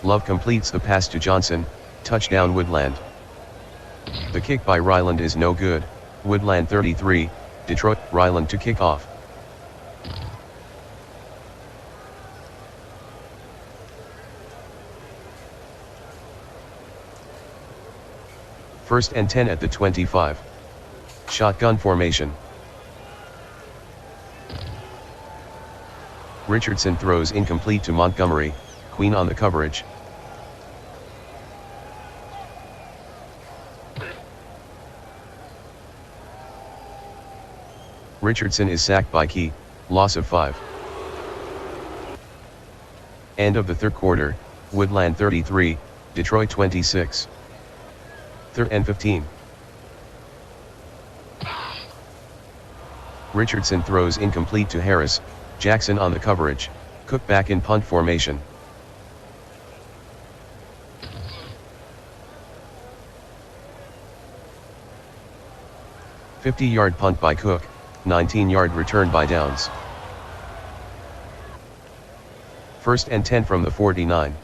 Love completes the pass to Johnson, touchdown Woodland. The kick by Ryland is no good, Woodland 33, Detroit, Ryland to kick off. First and 10 at the 25. Shotgun formation. Richardson throws incomplete to Montgomery, Queen on the coverage. Richardson is sacked by Key, loss of 5. End of the 3rd quarter, Woodland 33, Detroit 26. 3rd and 15. Richardson throws incomplete to Harris, Jackson on the coverage, Cook back in punt formation. "50-yard punt by Cook, 19-yard return by Downs. First and 10 from the 49.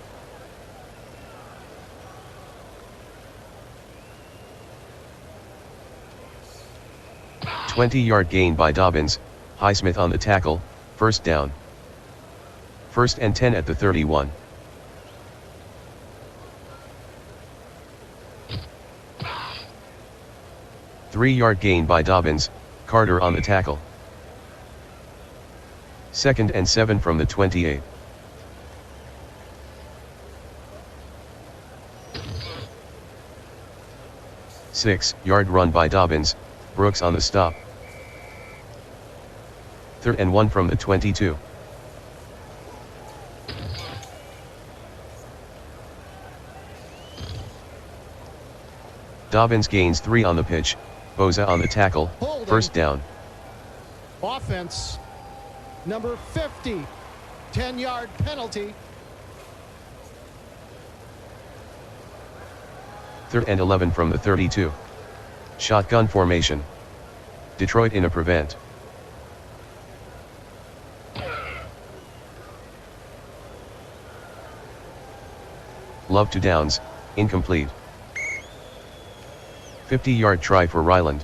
"20-yard gain by Dobbins, Highsmith on the tackle, first down. First and 10 at the 31. "3-yard gain by Dobbins, Carter on the tackle. Second and 7 from the 28. "6-yard run by Dobbins, Brooks on the stop. Third and 1 from the 22. Dobbins gains 3 on the pitch, Boza on the tackle, Holding. first down. Offense, number 50, 10-yard penalty. Third and 11 from the 32. Shotgun formation. Detroit in a prevent. Love to downs, incomplete. 50-yard try for Ryland.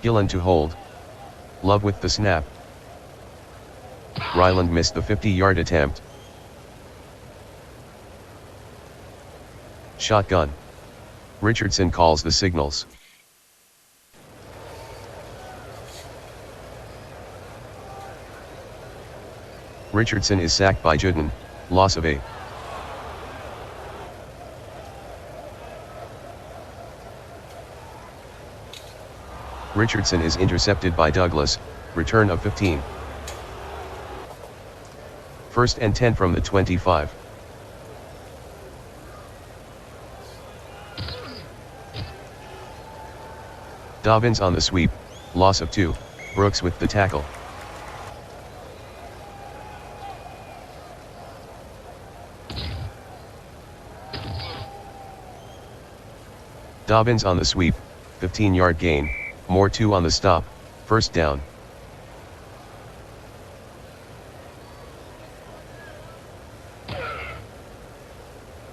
Gillen to hold. Love with the snap. Ryland missed the 50-yard attempt. Shotgun. Richardson calls the signals. Richardson is sacked by Juden, loss of 8. Richardson is intercepted by Douglas, return of 15. First and 10 from the 25. Dobbins on the sweep, loss of 2, Brooks with the tackle. Dobbins on the sweep, 15-yard gain, Moore 2 on the stop, first down.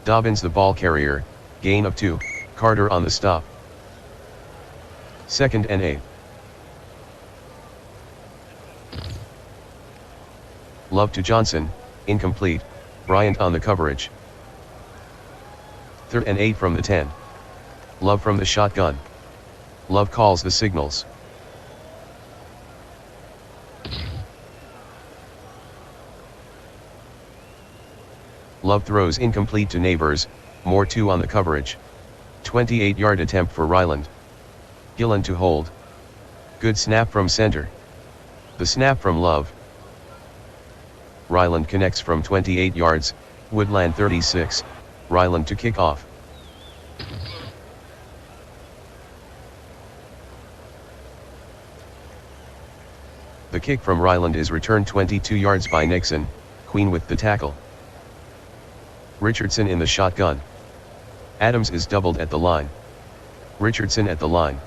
Dobbins the ball carrier, gain of 2, Carter on the stop. Second and 8. Love to Johnson, incomplete, Bryant on the coverage. Third and 8 from the 10. Love from the shotgun. Love calls the signals. Love throws incomplete to Neighbors, Moore 2 on the coverage. 28-yard attempt for Ryland. Gillen to hold. Good snap from center. The snap from Love. Ryland connects from 28 yards, Woodland 36, Ryland to kick off. The kick from Ryland is returned 22 yards by Nixon, Queen with the tackle. Richardson in the shotgun. Adams is doubled at the line. Richardson at the line.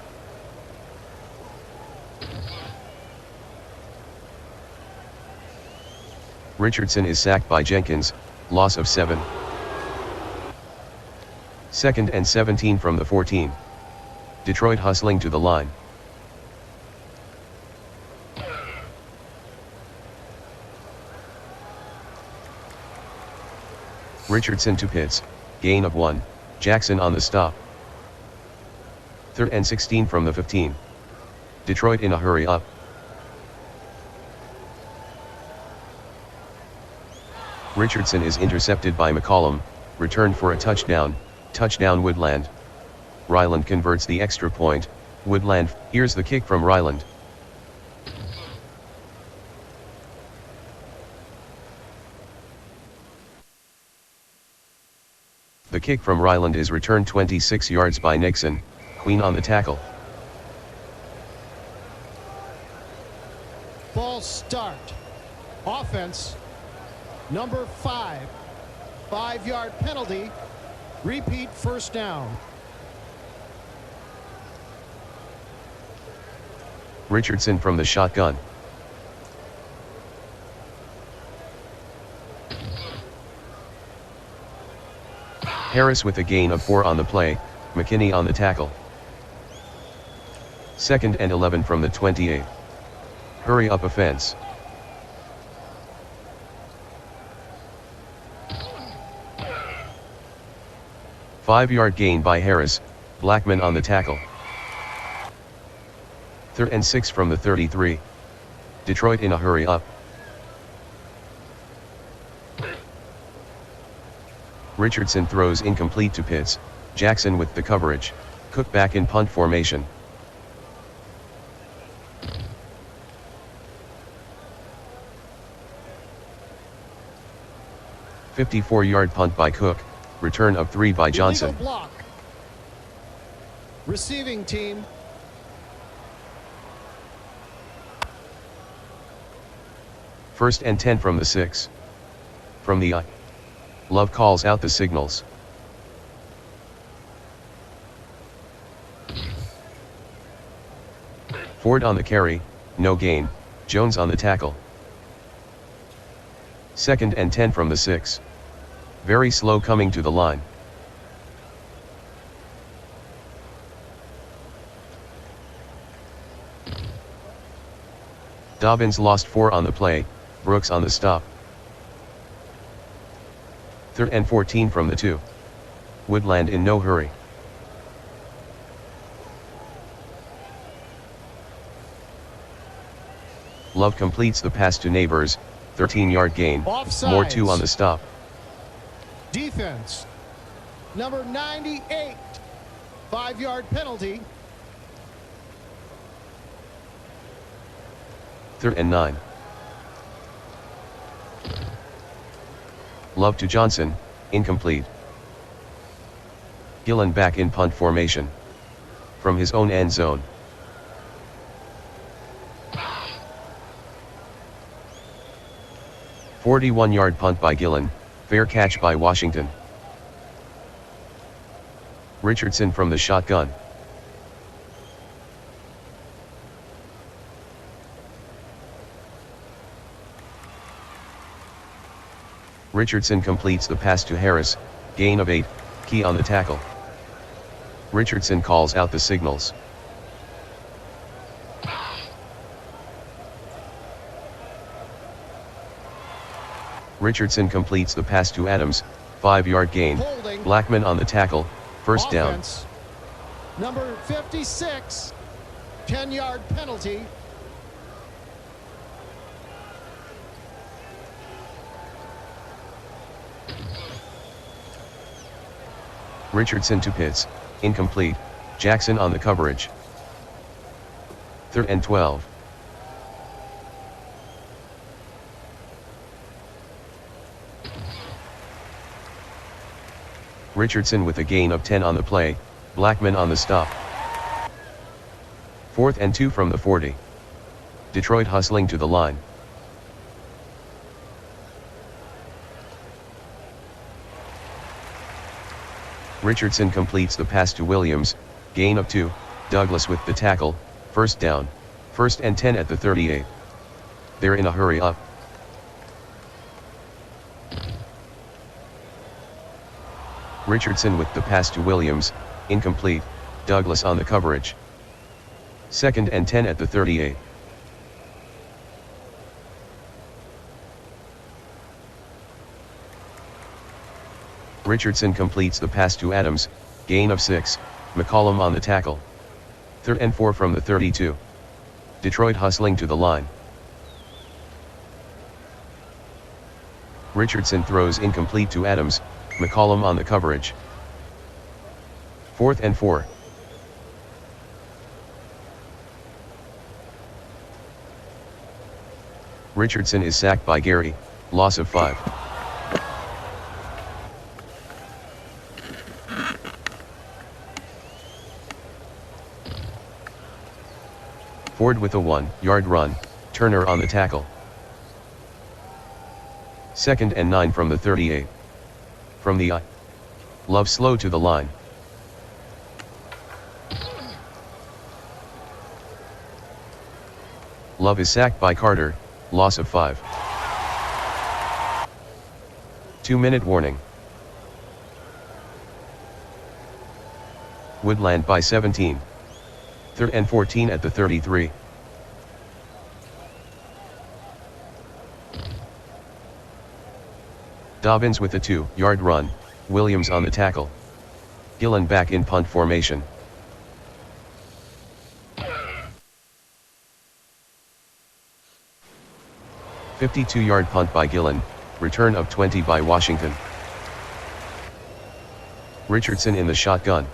Richardson is sacked by Jenkins, loss of 7. Second and 17 from the 14. Detroit hustling to the line. Richardson to Pitts, gain of 1, Jackson on the stop. Third and 16 from the 15. Detroit in a hurry up. Richardson is intercepted by McCollum, returned for a touchdown, touchdown Woodland. Ryland converts the extra point, Woodland, here's the kick from Ryland. The kick from Ryland is returned 26 yards by Nixon, Queen on the tackle. Ball start. Offense, number 5. 5-yard penalty. Repeat first down. Richardson from the shotgun. Harris with a gain of 4 on the play, McKinney on the tackle. 2nd and 11 from the 28. Hurry up offense. Five-yard gain by Harris, Blackman on the tackle. 3rd and 6 from the 33. Detroit in a hurry up. Richardson throws incomplete to Pitts, Jackson with the coverage, Cook back in punt formation. "54-yard punt by Cook, return of 3 by Johnson." Illegal block. Receiving team. First and 10 from the 6. From the I. Love calls out the signals. Ford on the carry, no gain, Jones on the tackle. 2nd and 10 from the 6. Very slow coming to the line. Dobbins lost 4 on the play, Brooks on the stop. 3rd and 14 from the 2. Woodland in no hurry. Love completes the pass to Neighbors, 13-yard gain, Offsides. more 2 on the stop. Defense. Number 98. 5-yard penalty. 3rd and 9. Love to Johnson, incomplete. Gillen back in punt formation. From his own end zone. "41-yard punt by Gillen, fair catch by Washington. Richardson from the shotgun. Richardson completes the pass to Harris, gain of 8, Key on the tackle. Richardson calls out the signals. Richardson completes the pass to Adams, 5-yard gain, Holding. Blackman on the tackle, first down. Offense. Number 56. 10-yard penalty. Richardson to Pitts, incomplete, Jackson on the coverage. 3rd and 12. Richardson with a gain of 10 on the play, Blackman on the stop. 4th and 2 from the 40. Detroit hustling to the line. Richardson completes the pass to Williams, gain of 2, Douglas with the tackle, first down, 1st and 10 at the 38. They're in a hurry up. Richardson with the pass to Williams, incomplete, Douglas on the coverage. 2nd and 10 at the 38. Richardson completes the pass to Adams, gain of 6, McCollum on the tackle. 3rd and 4 from the 32. Detroit hustling to the line. Richardson throws incomplete to Adams, McCollum on the coverage. 4th and 4. Richardson is sacked by Gary, loss of 5. Ford with a 1-yard run, Turner on the tackle. 2nd and 9 from the 38. From the I. Love slow to the line. Love is sacked by Carter, loss of 5. 2-minute warning. Woodland by 17. 3rd and 14 at the 33. Dobbins with a 2-yard run, Williams on the tackle. Gillen back in punt formation. "52-yard punt by Gillen, return of 20 by Washington. Richardson in the shotgun.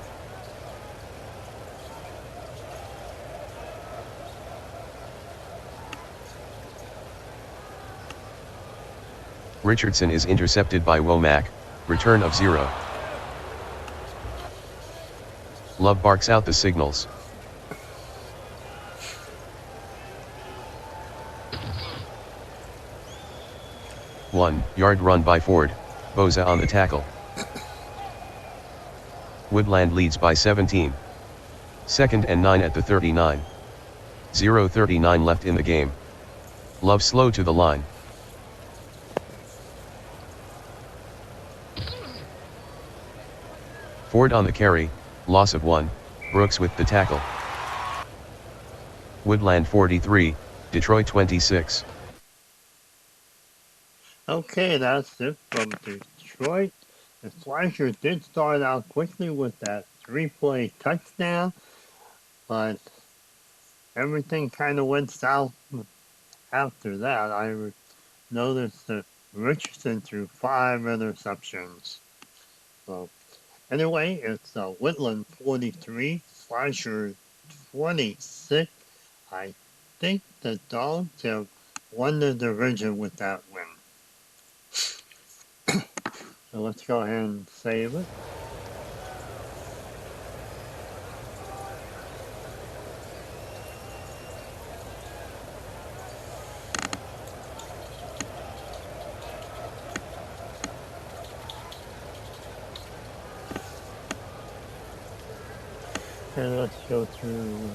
Richardson is intercepted by Womack, return of 0. Love barks out the signals. "1-yard run by Ford, Boza on the tackle. Woodland leads by 17. 2nd and 9 at the 39. 0:39 left in the game. Love slow to the line. Ford on the carry, loss of 1, Brooks with the tackle. Woodland 43, Detroit 26. Okay, that's it from Detroit. The Slashers did start out quickly with that 3-play touchdown, but everything kind of went south after that. I noticed that Richardson threw 5 interceptions. So, anyway, it's Woodland 43, Slasher 26. I think the Dogs have won the division with that win. So let's go ahead and save it. And let's go through.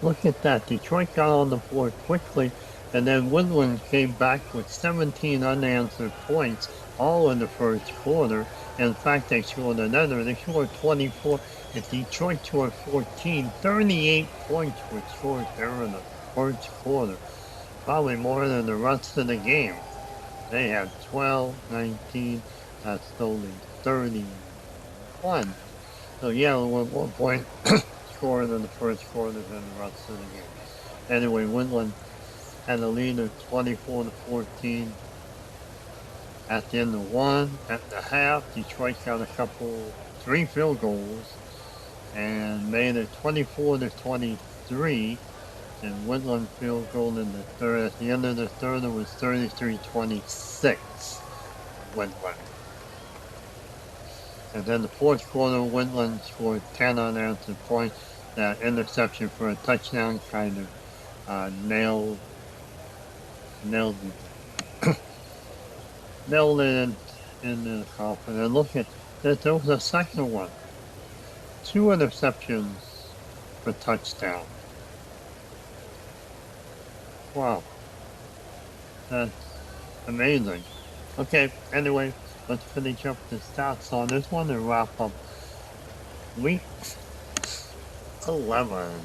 Look at that. Detroit got on the board quickly, and then Woodland came back with 17 unanswered points, all in the first quarter. In fact, they scored another. They scored 24, and Detroit scored 14. 38 points were scored there in the first quarter. Probably more than the rest of the game. They had 12, 19, that's only 31. So yeah, 1 point scored in the first quarter than the rest of the game. Anyway, Woodland had a lead of 24-14 at the end of 1. At the half, Detroit got 3 field goals and made it 24-23. And Woodland field goal in the third. At the end of the third, it was 33-26. Woodland. And then the fourth quarter, Woodland scored 10 unanswered points. That interception for a touchdown kind of nailed it in the coffin. And look at that, there was a second one. 2 interceptions for touchdown. Wow. That's amazing. Okay, anyway, let's finish up the stats on this one and wrap up week 11.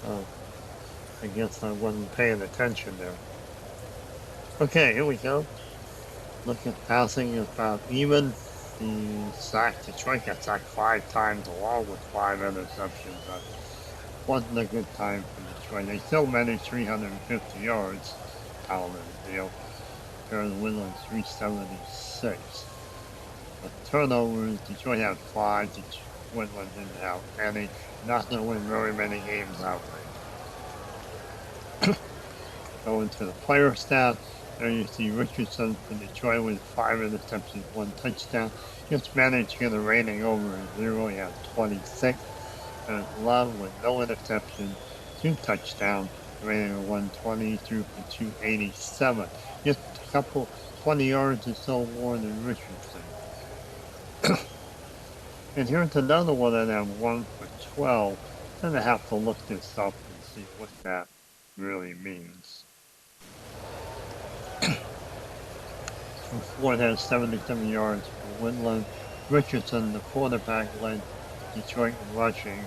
Oh, I guess I wasn't paying attention there. Okay, here we go. Look at passing about even. The sack, Detroit got sacked 5 times along with 5 interceptions. But wasn't a good time for Detroit. They still managed 350 yards out of the deal. Compared to Woodland's 376. But turnovers, Detroit had 5, Woodland didn't have any. Not to win very many games that way. Going to the player stats, there you see Richardson for Detroit with 5 interceptions, 1 touchdown. Just managed to get a rating over 0. He had 26. And Love with no interception, 2 touchdowns, rating of 120, threw for 287. Just a couple 20 yards or so more than Richardson. And here's another one that had 1 for 12. Then I have to look this up and see what that really means. Ford has 77 yards for Woodland, Richardson, the quarterback, led Detroit in rushing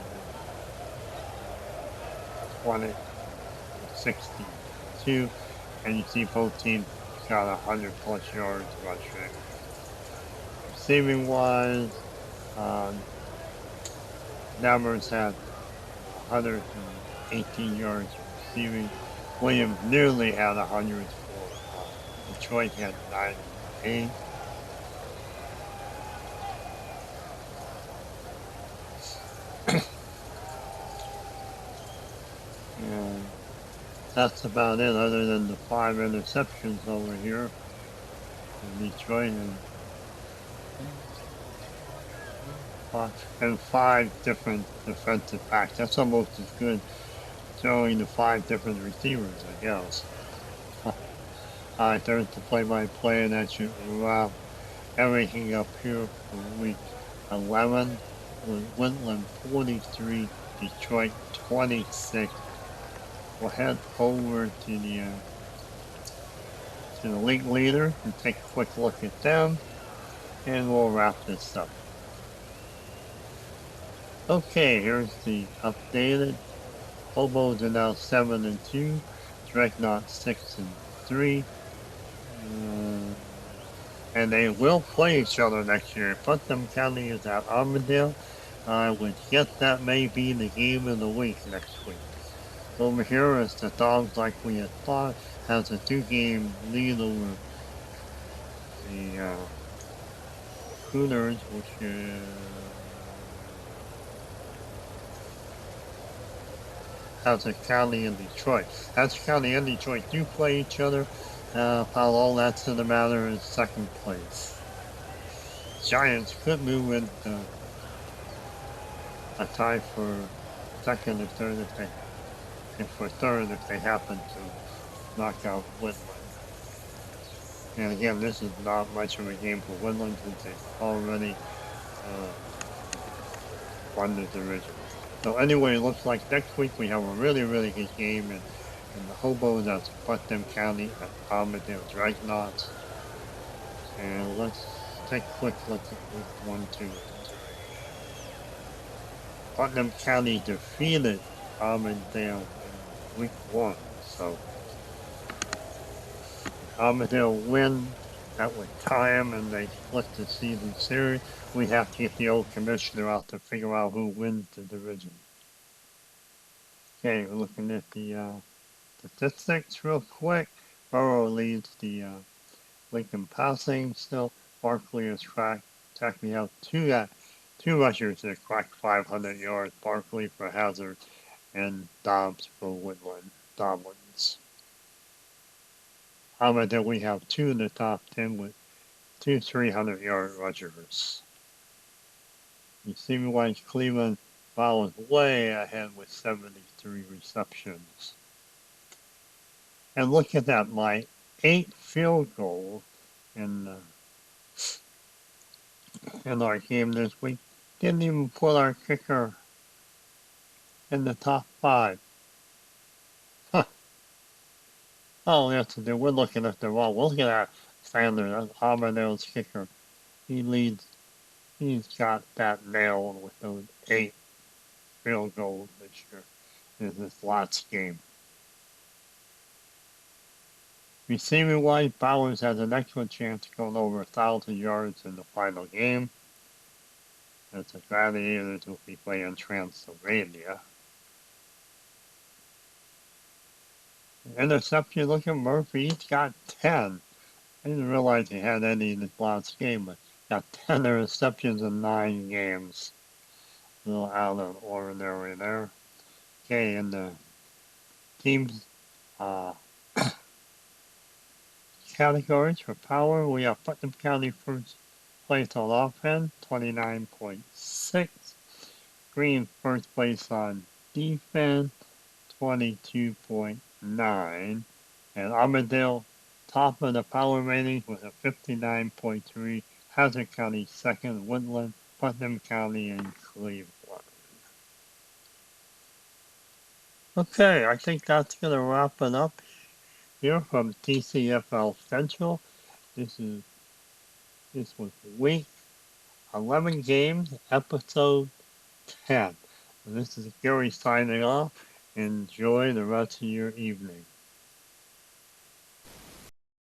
20-62, and you see both teams got 100 plus yards rushing. Receiving wise, Dammers had 118 yards receiving. Williams nearly had 100 for Detroit had 98. And that's about it, other than the 5 interceptions over here in Detroit and 5 different defensive backs. That's almost as good showing the 5 different receivers, I guess. Alright, there's the play-by-play, and that should wrap everything up here for week 11. Woodland 43, Detroit 26. We'll head over to the league leader and take a quick look at them, and we'll wrap this up. Okay, here's the updated. Hobos are now 7-2, Dreadnought 6-3, and they will play each other next year. Putnam County is at Auburndale. I would guess that may be the game of the week next week. Over here is the Dogs, like we had thought, has a 2-game lead over the Hooters, which is Hazzard County and Detroit. Hazzard County and Detroit do play each other. About all that's in the matter is second place. Giants could move into a tie for second or third if they happen to knock out Woodland. And again, this is not much of a game for Woodland since they've already won the division. So anyway, it looks like next week we have a really, really good game in the Hobos. That's Putnam County at Auburndale Dreadnoughts. And let's take a quick look at week 1, 2, and 3. Putnam County defeated Auburndale in week 1. So Auburndale win, that would tie them, and they split the season series. We have to get the old commissioner out to figure out who wins the division. Okay, we're looking at the statistics real quick. Burrow leads the Lincoln passing still. Barkley is tracked. We have two rushers that cracked 500 yards. Barkley for Hazzard and Dobbs for Woodland. Dobbins. However, we have 2 in the top 10 with 2 300-yard rushers. Receiving-wise, Cleveland follows way ahead with 73 receptions. And look at that, my 8 field goals in our game this week. Didn't even put our kicker in the top 5. Huh. Oh, yes, we're looking at the wall. We're looking at Sanders, that's Auburndale's kicker. He's got that nailed with those 8 field goals this year in this last game. Receiving wise, Bowers has an excellent chance of going over 1,000 yards in the final game. As the Gladiators will be playing Transylvania. Interception, look at Murphy, he's got 10. I didn't realize he had any in this last game, but got 10 interceptions in 9 games. A little out of the ordinary there. Okay, in the teams categories for power, we have Putnam County first place on offense, 29.6. Greene first place on defense, 22.9. And Auburndale top of the power ratings with a 59.3. Hazzard County second, Woodland, Putnam County, and Cleveland. Okay, I think that's going to wrap it up here from TCFL Central. This was week 11 Games, Episode 10. This is Gary signing off. Enjoy the rest of your evening.